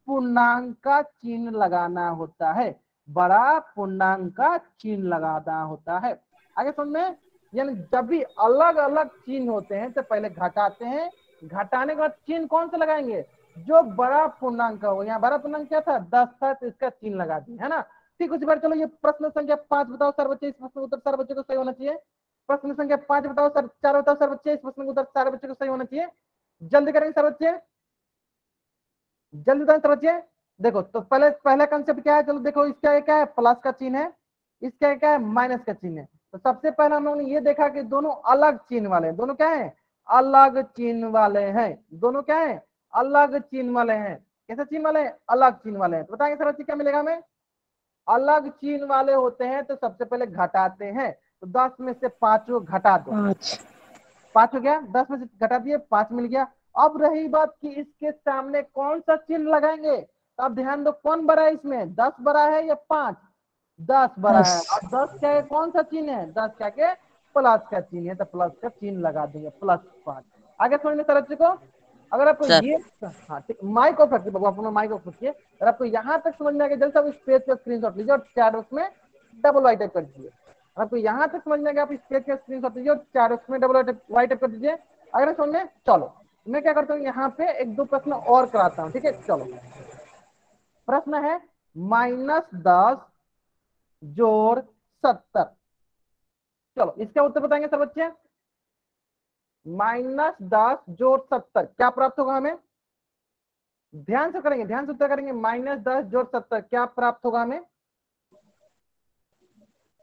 [SPEAKER 1] पूर्णांक का चिन्ह लगाना होता है, बड़ा पूर्णांक का चिन्ह लगाना होता है। आगे समझ में, यानी जब भी अलग अलग चिन्ह होते हैं तो पहले घटाते हैं, घटाने के बाद चिन्ह कौन सा लगाएंगे, जो बड़ा पूर्णांक हो। यहाँ बड़ा पूर्णांक क्या था, 10 था, तो इसका चिन्ह लगा दिए, है ना। ठीक, उसी बार चलो ये प्रश्न संख्या 5 बताओ सर बच्चे, इस प्रश्न उत्तर सारे बच्चों को सही होना चाहिए। प्रश्न संख्या 5 बताओ सर, 4 बताओ सर बच्चे, इस प्रश्न उत्तर सारे बच्चों को सही होना चाहिए। जल्दी करेंगे सर बच्चे, जल्दी बताएं बच्चे। देखो तो पहले पहला कंसेप्ट क्या है, चलो देखो इसका क्या है, प्लस का चिन्ह है, इसका क्या है, माइनस का चिन्ह है। तो सबसे पहले हम लोगों ने ये देखा कि दोनों अलग चिन्ह वाले हैं, दोनों क्या है, अलग चिन्ह वाले हैं, दोनों क्या है, अलग चिन्ह वाले हैं। कैसे चिन्ह वाले हैं, अलग चिन्ह वाले हैं। तो बताएंगे सर बच्चे क्या मिलेगा हमें, अलग चिन्ह वाले होते हैं तो सबसे पहले घटाते हैं। तो 10 में से 5 को घटा दो, 5 हो गया, 10 में से घटा दिए 5 मिल गया। अब रही बात कि इसके सामने कौन सा चिन्ह लगाएंगे, तो अब ध्यान दो कौन बड़ा है इसमें, 10 बड़ा है या 5, 10 बड़ा है। और 10 क्या है, कौन सा चिन्ह है, 10 क्या के प्लस का चिन्ह है, तो प्लस का चिन्ह लगा देंगे, +5। आगे समझ में सर को, अगर आपको ये, हाँ ठीक, माइक ऑफ रखिए बाबू, अपना माइक ऑफ रखिए। अगर आपको यहाँ तक समझ में आ गया, जल्दी से इस पेज का स्क्रीनशॉट लीजिए और चैट बॉक्स में डबल वाई टाइप कर दीजिए। आपको यहाँ तक समझ में आ गया, आप इस पेज का स्क्रीनशॉट लीजिए और चैट बॉक्स में डबल वाई टाइप कर दीजिए। अगर समझ में, चलो मैं क्या करता हूँ, यहाँ पे एक दो प्रश्न और कराता हूँ, ठीक है। चलो प्रश्न है -10 जोड़ 70। चलो इसका उत्तर बताएंगे सब बच्चे। -10 जोड़ 70 क्या प्राप्त होगा हमें, ध्यान से करेंगे, ध्यान से उत्तर करेंगे। -10 जोड़ 70 क्या प्राप्त होगा हमें,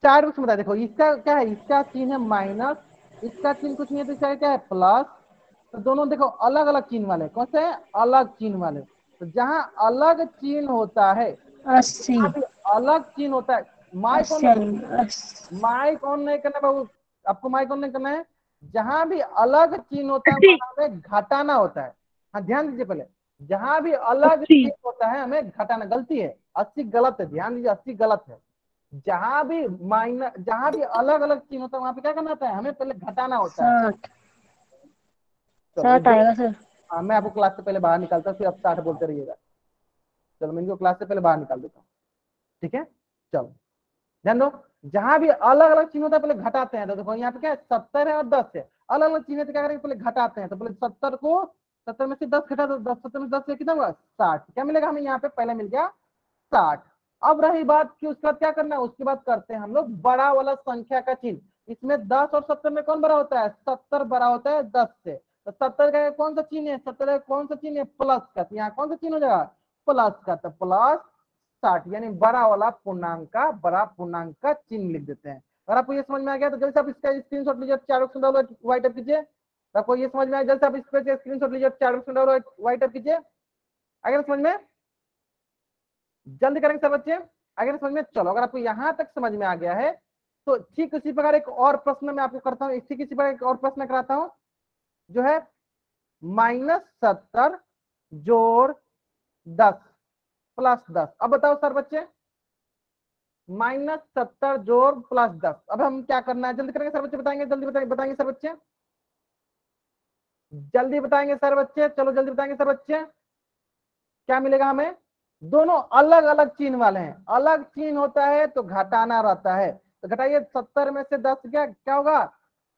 [SPEAKER 1] चार रूप में बताए। देखो इसका क्या है, इसका चिन्ह है माइनस, इसका चिन्ह कुछ नहीं है, तो इसका क्या है प्लस। तो दोनों देखो अलग अलग चिन्ह वाले, कौन से हैं, अलग चिन्ह वाले। तो जहां अलग चिन्ह होता है,
[SPEAKER 2] 80,
[SPEAKER 1] अलग चिन्ह होता है, माइक ऑन,
[SPEAKER 2] 80,
[SPEAKER 1] माइक ऑन नहीं करना बाबू, आपको माइक ऑन नहीं करना है। जहां भी अलग चिन्ह होता है
[SPEAKER 2] 80,
[SPEAKER 1] वहां हमें घटाना होता है। हाँ ध्यान दीजिए पहले, जहां भी अलग चिन्ह होता है हमें घटाना, गलती है, 80 गलत है, ध्यान दीजिए 80 गलत है। जहां भी माइनस, जहां भी अलग अलग चिन्ह होता है वहां पे क्या करना होता है, हमें पहले घटाना होता है।
[SPEAKER 2] 60
[SPEAKER 1] चलो ये
[SPEAKER 2] 60
[SPEAKER 1] दो,
[SPEAKER 2] आएगा सर।
[SPEAKER 1] हाँ मैं आपको क्लास से पहले बाहर निकालता हूँ, फिर आप 60 बोलते रहिएगा। चलो मैं इनको क्लास से पहले बाहर निकाल देता हूँ, ठीक है। चलो ध्यान दो, जहां भी अलग अलग चिन्ह होता है पहले घटाते हैं। तो देखो यहाँ पे क्या है, 70 है और 10 है, अलग अलग चिन्ह है तो क्या करेंगे, पहले घटाते हैं। तो पहले 70 को, 70 में से 10 घटा दो, 10 70 में 10 से कितना होगा 60, क्या मिलेगा हमें यहाँ पे, पहले मिल गया 60। अब रही बात कि उसके बाद क्या करना है, उसके बाद करते हैं हम लोग बड़ा वाला संख्या का चिन्ह। इसमें 10 और 70 में कौन बड़ा होता है, 70 बड़ा होता है 10 से। तो 70 का कौन सा चिन्ह है, 70 का कौन सा चिन्ह है, प्लस का। तो यहाँ कौन सा चिन्ह हो जाएगा, प्लस का। तो प्लस 60 यानी बड़ा वाला पूर्णांक का, बड़ा पूर्णांक का चिन्ह लिख देते हैं। अगर आपको ये समझ में आ गया तो जल्दी से आप इसका स्क्रीनशॉट लीजिए, चार ऑप्शन डाउनलोड व्हाइट टैप कीजिए। तो आपको ये समझ में आया, जल्दी से आप इस पे स्क्रीनशॉट लीजिए, चार ऑप्शन डाउनलोड व्हाइट टैप कीजिए। अगर समझ में, जल्दी करेंगे सब बच्चे, अगर समझ में। चलो अगर आपको यहां तक समझ में आ गया है तो ठीक उसी प्रकार एक और प्रश्न मैं आपको करता हूँ, इसी किसी प्रकार एक और प्रश्न कराता हूँ, जो है -70 जोड़ 10 प्लस 10। अब बताओ सर बच्चे, -70 जोड़ प्लस 10, अब हम क्या करना है, जल्दी करेंगे सर बच्चे, बताएंगे जल्दी, बताएंगे सर बच्चे, जल्दी बताएंगे सर बच्चे, चलो जल्दी बताएंगे सर बच्चे। क्या मिलेगा हमें, दोनों अलग अलग चिन्ह वाले हैं, अलग चिन्ह होता है तो घटाना रहता है। तो घटाइए, 70 में से 10 क्या क्या होगा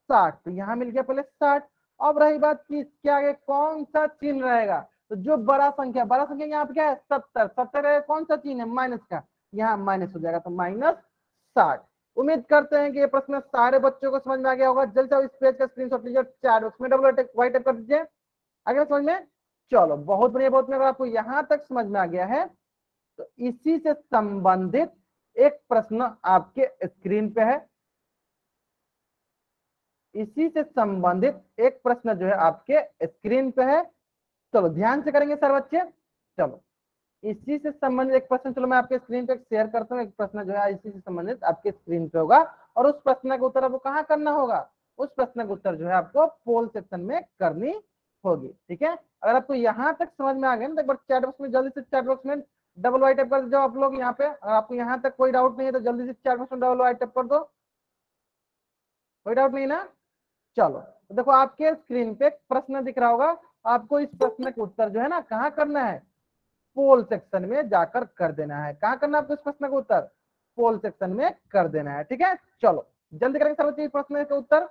[SPEAKER 1] 60, तो यहाँ मिल गया पहले 60। अब रही बात कि इसके आगे कौन सा चिन्ह रहेगा, तो जो बड़ा संख्या, बड़ा संख्या यहाँ पे क्या है 70, 70 का कौन सा चिन्ह है, माइनस का, यहाँ माइनस हो जाएगा, तो -60। उम्मीद करते हैं कि ये प्रश्न सारे बच्चों को समझ में आ गया होगा। जल्दी से इस पेज का स्क्रीनशॉट लीजिए, चार उसमें डबल व्हाइट टाइप कर दीजिए। आगे समझ में, चलो बहुत बढ़िया, बहुत बढ़िया। अगर आपको यहां तक समझ में आ गया है तो इसी से संबंधित एक प्रश्न आपके स्क्रीन पे है, इसी से संबंधित एक प्रश्न जो है आपके स्क्रीन पे है। चलो ध्यान से करेंगे सर बच्चे। चलो इसी से संबंधित एक प्रश्न, चलो मैं आपके स्क्रीन पे शेयर करता हूँ। एक प्रश्न जो है इसी से संबंधित आपके स्क्रीन पे होगा, और उस प्रश्न का उत्तर आपको कहाँ करना होगा, उस प्रश्न का उत्तर जो है आपको पोल सेक्शन में करनी होगी, ठीक है। अगर आपको यहाँ तक समझ में आ गया ना तो एक बार चैट बॉक्स में जल्दी से, चैट बॉक्स में डबल वाई टाइप कर दो आप लोग यहाँ पे। अगर आपको यहाँ तक कोई डाउट नहीं है तो जल्दी से चैट बॉक्स में डबल वाई टाइप कर दो, कोई डाउट नहीं ना। चलो तो देखो आपके स्क्रीन पे एक प्रश्न दिख रहा होगा, आपको इस प्रश्न का उत्तर जो है ना कहाँ करना है, पोल सेक्शन में जाकर कर देना है। कहाँ करना है आपको इस प्रश्न का उत्तर, पोल सेक्शन में कर देना है, ठीक है। चलो जल्दी करेंगे सर बच्चे, इस प्रश्न का उत्तर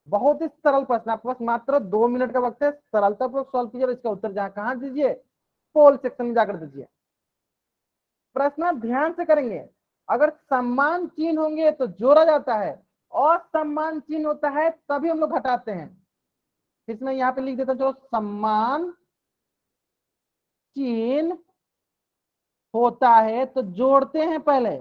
[SPEAKER 1] बहुत ही सरल प्रश्न, आपके पास मात्र 2 मिनट का वक्त है, सरलता पूर्वक सॉल्व कीजिए। इसका उत्तर जहां कहां दीजिए, पोल सेक्शन में जाकर दीजिए। प्रश्न ध्यान से करेंगे, अगर समान चिन्ह होंगे तो जोड़ा जाता है, और समान चिन्ह होता है तभी हम लोग घटाते हैं। इसमें यहाँ पे लिख देता हूं, चलो समान चिन्ह होता है तो जोड़ते हैं पहले,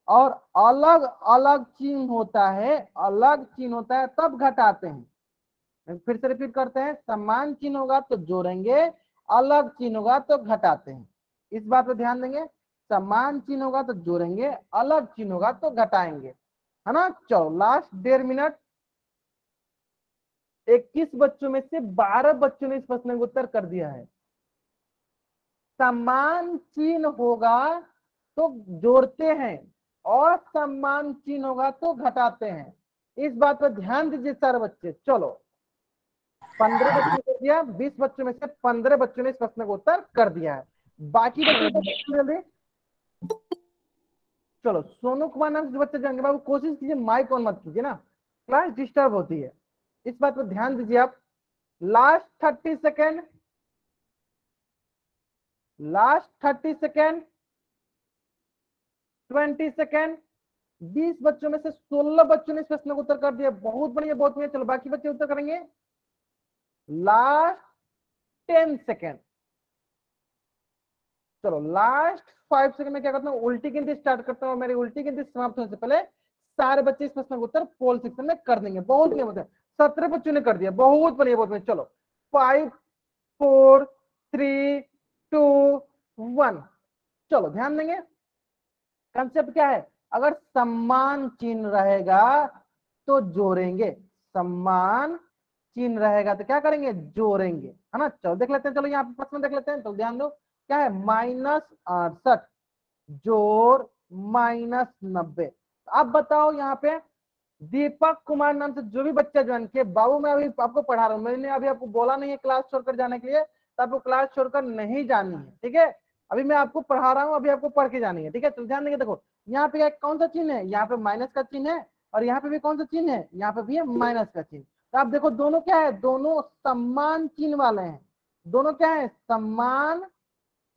[SPEAKER 1] और अलग अलग चिन्ह होता है, अलग चिन्ह होता है तब घटाते हैं। फिर से रिपीट करते हैं, समान चिन्ह होगा तो जोड़ेंगे, अलग चिन्ह होगा तो घटाते हैं। इस बात पर ध्यान देंगे, समान चिन्ह होगा तो जोड़ेंगे, अलग चिन्ह होगा तो घटाएंगे, है ना। चलो लास्ट 1.5 मिनट, 21 बच्चों में से 12 बच्चों ने इस प्रश्न का उत्तर कर दिया है। समान चिन्ह होगा तो जोड़ते हैं, और समान चिन्ह होगा तो घटाते हैं। इस बात पर ध्यान दीजिए सारे बच्चे। चलो 15 बच्चों ने कर दिया, 20 बच्चों में से 15 बच्चों ने इस प्रश्न का उत्तर कर दिया है। बाकी बच्चों को जल्दी, चलो सोनू कुमार नाम से बच्चे जाएंगे, बाबू कोशिश कीजिए माइक ऑन मत कीजिए ना, क्लास डिस्टर्ब होती है, इस बात पर ध्यान दीजिए आप। Last 30 second, last 30 second, 20 second. 20 बच्चों में से 16 बच्चों ने इस प्रश्न का उत्तर कर दिया, बहुत बढ़िया बहुत बढ़िया। चलो बाकी बच्चे उत्तर करेंगे, लास्ट 10 सेकेंड। चलो लास्ट 5 सेकंड में क्या करता हूँ, उल्टी गिनती स्टार्ट करता हूँ। मेरी उल्टी गिनती समाप्त होने से पहले सारे बच्चे इस प्रश्न का उत्तर पोल सेक्शन में कर देंगे। बहुत बढ़िया, मतलब 17 बच्चों ने कर दिया, बहुत बढ़िया बहुत बढ़िया। चलो 5 4 3 2 1। चलो ध्यान देंगे, कंसेप्ट क्या है, अगर समान चिन्ह रहेगा तो जोड़ेंगे, समान चिन्ह रहेगा तो क्या करेंगे, जोड़ेंगे, है ना। चलो देख लेते हैं, चलो यहाँ पे प्रश्न देख लेते हैं, तो ध्यान दो। क्या है -68 जोड़ -90। अब बताओ यहाँ पे दीपक कुमार नाम से जो भी बच्चा ज्वाइन किए, बाबू मैं अभी आपको पढ़ा रहा हूँ, मैंने अभी आपको बोला नहीं है क्लास छोड़कर जाने के लिए, तो आपको क्लास छोड़कर नहीं जानी है, ठीक है। अभी मैं आपको पढ़ा रहा हूँ, अभी आपको पढ़ के जानी है, ठीक है। तो ध्यान देंगे, देखो यहाँ पे कौन सा चिन्ह है, यहाँ पे माइनस का चिन्ह है, और यहाँ पे भी कौन सा चिन्ह है, यहाँ पे भी है माइनस का चिन्ह। तो आप देखो दोनों क्या है, दोनों समान चिन्ह वाले हैं, दोनों क्या है, समान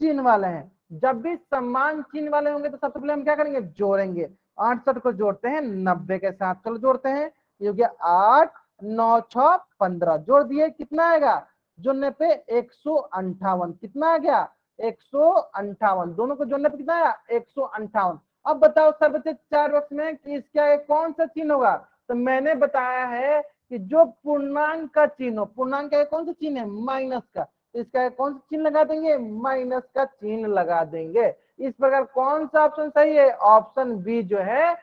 [SPEAKER 1] चिन्ह वाले हैं। जब भी समान चिन्ह वाले होंगे तो सबसे पहले हम क्या करेंगे, जोड़ेंगे। 68 को जोड़ते हैं 90 के साथ, चलो जोड़ते हैं, ये हो गया 8 9 6 15, जोड़ दिए, कितना आएगा जोड़ने पे 158, कितना आ गया 158, दोनों को जोड़ने पे कितना आया 158। अब बताओ सर बच्चे 4 बॉक्स में कि इसका एक कौन सा चिन्ह होगा, तो मैंने बताया है कि जो पूर्णांक का चिन्ह हो, पूर्णांक का कौन सा चिन्ह है, माइनस का, तो इसका कौन सा चिन्ह लगा देंगे, माइनस का चिन्ह लगा देंगे। इस प्रकार कौन सा ऑप्शन सही है, ऑप्शन बी जो है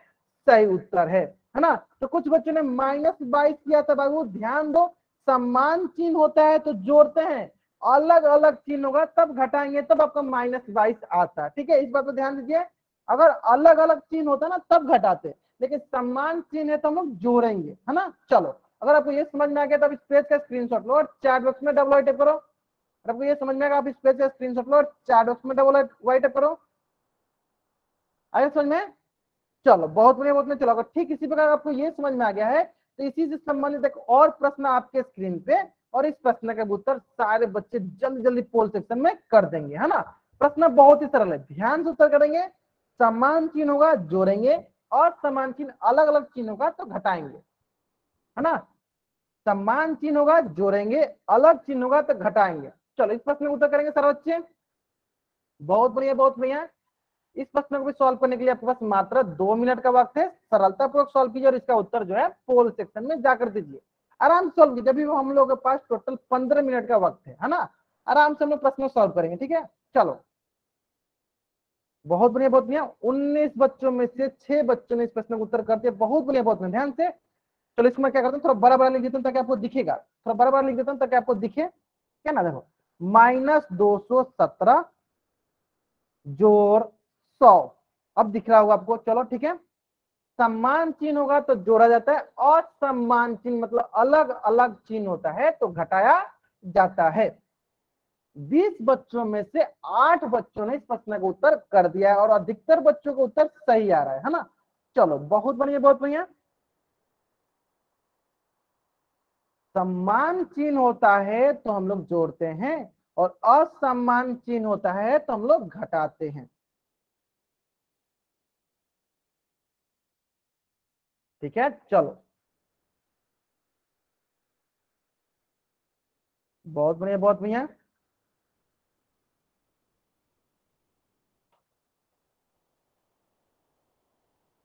[SPEAKER 1] सही उत्तर है ना। तो कुछ बच्चों ने -22 किया था, बाबू ध्यान दो, समान चिन्ह होता है तो जोड़ते हैं, अलग अलग चिन्ह होगा तब घटाएंगे, तब आपका -22 आता है, ठीक है। इस बात पर ध्यान दीजिए, अगर अलग अलग चिन्ह होता ना तब घटाते, लेकिन समान चिन्ह है तो हम लोग जोड़ेंगे, है ना। चलो अगर आपको ये समझ में आ गया तो अब इस पेज का स्क्रीनशॉट लो और चैट बॉक्स में डबल टाइप करो। अगर आपको ये समझ में आएगा आप इस पेज का स्क्रीनशॉट लो और चैट बॉक्स में डबल टाइप करो। आगे समझ में, चलो बहुत बढ़िया, बहुत बढ़िया। चलो अगर ठीक इसी प्रकार आपको ये समझ में आ गया है तो इसी से संबंधित एक और प्रश्न आपके स्क्रीन पे, और इस प्रश्न के उत्तर सारे बच्चे जल्दी जल्दी पोल सेक्शन में कर देंगे, है ना। प्रश्न बहुत ही सरल है, ध्यान से उत्तर करेंगे, समान चिन्ह होगा जोड़ेंगे, और समान चिन्ह अलग अलग चिन्ह होगा तो घटाएंगे, है ना। समान चिन्ह होगा जोड़ेंगे, अलग चिन्ह होगा तो घटाएंगे। चलो इस प्रश्न का उत्तर करेंगे सर बच्चे, बहुत बढ़िया बहुत बढ़िया। इस प्रश्न को भी सॉल्व करने के लिए आपके पास मात्र 2 मिनट का वक्त है, सरलता पूर्वक सॉल्व कीजिए और इसका उत्तर जो है पोल सेक्शन में जाकर दीजिए, आराम से सॉल्व कीजिए। अभी हम लोगों के पास टोटल 15 मिनट का वक्त है ना, आराम से हम लोग प्रश्न सॉल्व करेंगे, ठीक है। चलो बहुत बढ़िया बहुत बढ़िया, 19 बच्चों में से 6 बच्चों ने इस प्रश्न का उत्तर कर दिया, बहुत बढ़िया बहुत बढ़िया, ध्यान से। चलो इसमें क्या करता हूँ, थोड़ा बड़ा बड़ा लिख देता हूँ ताकि आपको दिखेगा, थोड़ा बड़ा बड़ा लिख देता हूँ ताकि आपको दिखे, क्या ना, देखो -217 जोड़ 100, अब दिख रहा होगा आपको, चलो ठीक है। समान चिन्ह होगा तो जोड़ा जाता है, और समान चिन्ह मतलब अलग अलग चिन्ह होता है तो घटाया जाता है। 20 बच्चों में से 8 बच्चों ने इस प्रश्न का उत्तर कर दिया है, और अधिकतर बच्चों का उत्तर सही आ रहा है ना। चलो बहुत बढ़िया बहुत बढ़िया। समान चिन्ह होता है तो हम लोग जोड़ते हैं, और असमान चिन्ह होता है तो हम लोग घटाते हैं, ठीक है। चलो बहुत बढ़िया बहुत बढ़िया।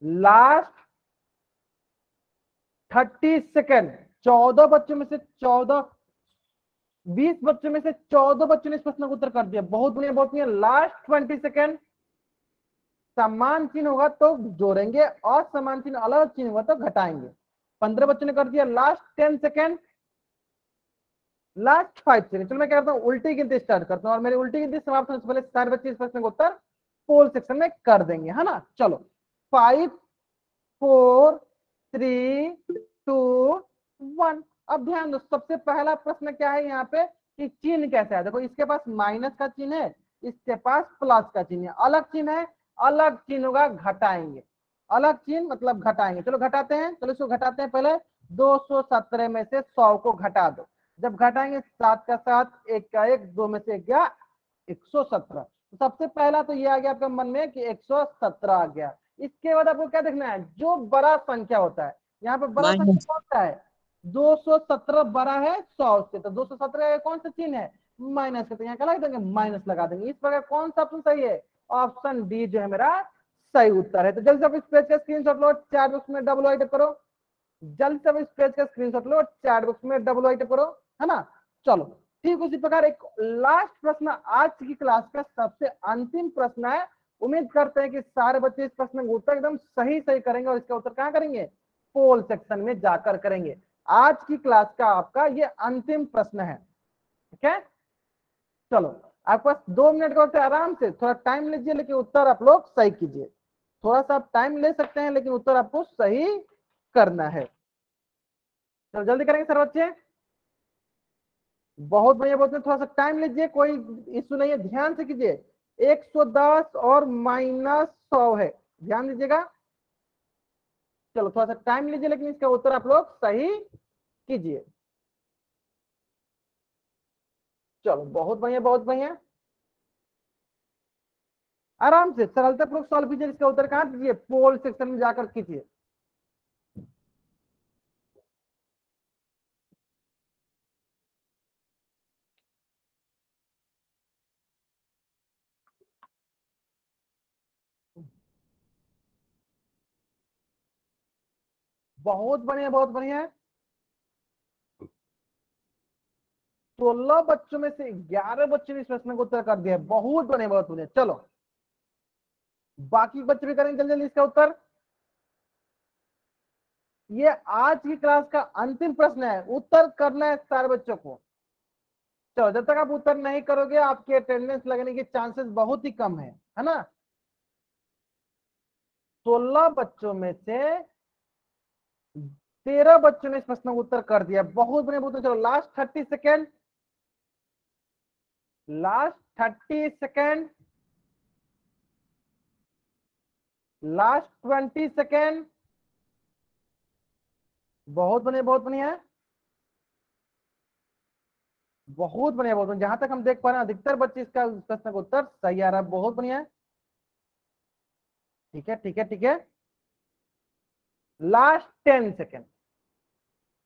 [SPEAKER 1] लास्ट 30 सेकेंड, 14 बच्चों में से 14, 20 बच्चों में से 14 बच्चों ने इस प्रश्न का उत्तर कर दिया, बहुत बढ़िया बहुत बढ़िया। लास्ट 20 सेकेंड, समान चिन्ह होगा तो जोड़ेंगे, और समान चिन्ह अलग चिन्ह होगा तो घटाएंगे। 15 बच्चों ने कर दिया। Last 10 second, last 5 second. चलो मैं क्या करता हूँ, उल्टी गिनती स्टार्ट करता हूँ, और मेरी उल्टी गिनती समाप्त होने से पहले सारे बच्चे इस प्रश्न का उत्तर पोल सेक्शन में कर देंगे, है ना। चलो 5 4 3 2 1। अब ध्यान दो, सबसे पहला प्रश्न क्या है यहाँ पे कि चिन्ह कैसा है, देखो इसके पास माइनस का चिन्ह है, इसके पास प्लस का चिन्ह है, अलग चिन्ह है, अलग चिन्ह होगा घटाएंगे, अलग चिन्ह मतलब घटाएंगे। चलो घटाते हैं, चलो इसको घटाते हैं। पहले 217 में से 100 को घटा दो, जब घटाएंगे 7 का 7, 1 का 1, 2 में से 1 गया 117। तो सबसे पहला तो ये आ गया आपके मन में कि 117 आ गया। इसके बाद आपको क्या देखना है, जो बड़ा संख्या होता है, यहाँ पे बड़ा संख्या कौन सा है, 217 बड़ा है 100 से, तो 217 कौन सा चिन्ह है, माइनस का, तो यहाँ क्या लगा देंगे, माइनस लगा देंगे। इस प्रकार कौन सा ऑप्शन सही है, ऑप्शन डी जो है मेरा सही उत्तर है। तो जल्दी से आप इस पेज का स्क्रीनशॉट लो, चैट बॉक्स में डबल टाइप करो, जल्दी से आप इस पेज का स्क्रीनशॉट लो, चैट बॉक्स में डबल टाइप करो, है ना। चलो ठीक उसी प्रकार एक लास्ट प्रश्न आज की क्लास का सबसे अंतिम प्रश्न है। उम्मीद करते हैं कि सारे बच्चे इस प्रश्न का उत्तर एकदम सही सही करेंगे, और इसका उत्तर कहाँ करेंगे, पोल सेक्शन में जाकर करेंगे। आज की क्लास का आपका ये अंतिम प्रश्न है, ठीक है। चलो आपके पास 2 मिनट का वक्त है, आराम से थोड़ा टाइम लीजिए, लेकिन उत्तर आप लोग सही कीजिए। थोड़ा सा आप टाइम ले सकते हैं, लेकिन उत्तर आपको सही करना है। चलो जल्दी करेंगे सर बच्चे। बहुत बढ़िया, बहुत बढ़िया। थोड़ा सा टाइम लीजिए, कोई इश्यू नहीं है, ध्यान से कीजिए। 110 और -100 है, ध्यान दीजिएगा। चलो थोड़ा सा टाइम लीजिए, लेकिन इसका उत्तर आप लोग सही कीजिए। चलो बहुत बढ़िया, बहुत बढ़िया। आराम से सरलता पूर्वक सॉल्व कीजिए। इसका उत्तर कहां दीजिए, पोल सेक्शन में जाकर कीजिए। बहुत बढ़िया, बहुत बढ़िया। 16 बच्चों में से 11 बच्चों ने इस प्रश्न को उत्तर कर दिया। बहुत बढ़िया, बहुत बढ़िया। चलो बाकी बच्चे भी करेंगे जल्दी जल्दी इसका उत्तर। ये आज की क्लास का अंतिम प्रश्न है, उत्तर करना है सारे बच्चों को। चलो जब तक आप उत्तर नहीं करोगे, आपके अटेंडेंस लगने के चांसेस बहुत ही कम है ना। 16 बच्चों में से 13 बच्चों ने इस प्रश्न को उत्तर कर दिया। बहुत बढ़िया, बहुत। चलो last 30 second, last 30 second, last 20 second. बहुत बढ़िया, बहुत बढ़िया, बहुत बढ़िया, बहुत बढ़िया। जहां तक हम देख पा रहे हैं, अधिकतर बच्चे इसका प्रश्न का उत्तर सही आ रहा है। बहुत बढ़िया, ठीक है, ठीक है, ठीक है। Last 10 second,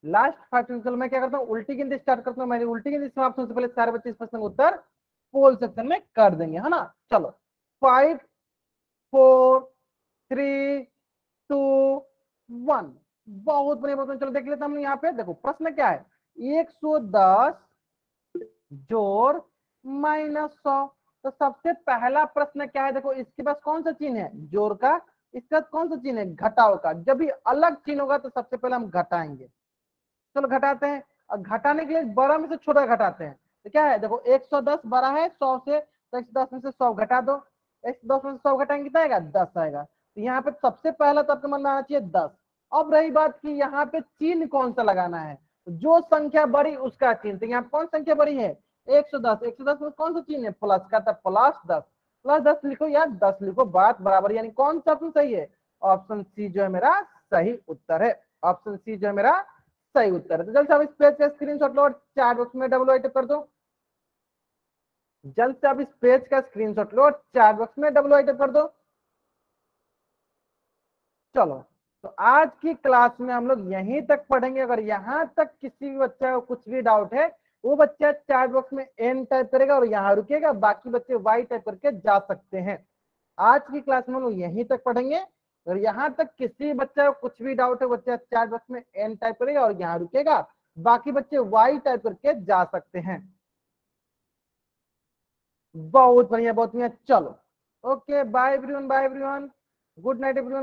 [SPEAKER 1] last 5 second. मैं क्या करता हूँ, उल्टी गिनती स्टार्ट करता हूँ। मैंने उल्टी गिनती समाप्त होने से पहले सारे बच्चे इस प्रश्न का उत्तर पोल सेक्शन में कर देंगे, है ना। चलो 5 4 3 2 1। बहुत बढ़िया, बहुत बढ़िया। चलो देख लेते हैं हम यहाँ पे। देखो प्रश्न क्या है, 110 जोड़ -100। तो सबसे पहला प्रश्न क्या है, देखो इसके पास कौन सा चिन्ह है, जोड़ का। इसका कौन सा चिन्ह है, घटाव का। जब भी अलग चिन्ह होगा तो सबसे पहले हम घटाएंगे। चलो घटाते हैं। और घटाने के लिए बड़ा में से छोटा घटाते हैं। तो क्या है, देखो 110 बड़ा है 100 से, तो 110 में से 100 घटा दो। 110 में से 100 घटाएंगे कितना आएगा, 10 आएगा। तो यहाँ पे सबसे पहला तो आपके मन में आना चाहिए 10। अब रही बात कि यहाँ पे चिन्ह कौन सा लगाना है, जो संख्या बड़ी उसका चिन्ह। तो यहाँ कौन संख्या बड़ी है, 110। 110 में कौन सा चिन्ह है, प्लस का, था +10। +10 लिखो या 10 लिखो, बात बराबर। यानी कौन सा ऑप्शन सही है, ऑप्शन सी जो है मेरा सही उत्तर है। ऑप्शन सी जो है मेरा सही उत्तर है। तो जल्द से आप इस पेज का स्क्रीनशॉट लो और चैट बॉक्स में डब्ल्यू कर दो। जल्द से आप इस पेज का स्क्रीनशॉट लो और चैट बॉक्स में डब्ल्यू कर दो। चलो तो आज की क्लास में हम लोग यहीं तक पढ़ेंगे। अगर यहां तक किसी भी बच्चा को कुछ भी डाउट है, वो बच्चा चैट बॉक्स में एन टाइप करेगा और यहां रुकेगा, बाकी बच्चे वाई टाइप करके जा सकते हैं। आज की क्लास में हम लोग यहीं तक पढ़ेंगे। अगर यहाँ तक किसी बच्चा को कुछ भी डाउट है, बच्चा चैट बॉक्स में एन टाइप करेगा और यहाँ रुकेगा, बाकी बच्चे वाई टाइप करके जा सकते हैं। बहुत बढ़िया, बहुत बढ़िया। चलो okay, bye everyone, bye everyone, good night everyone.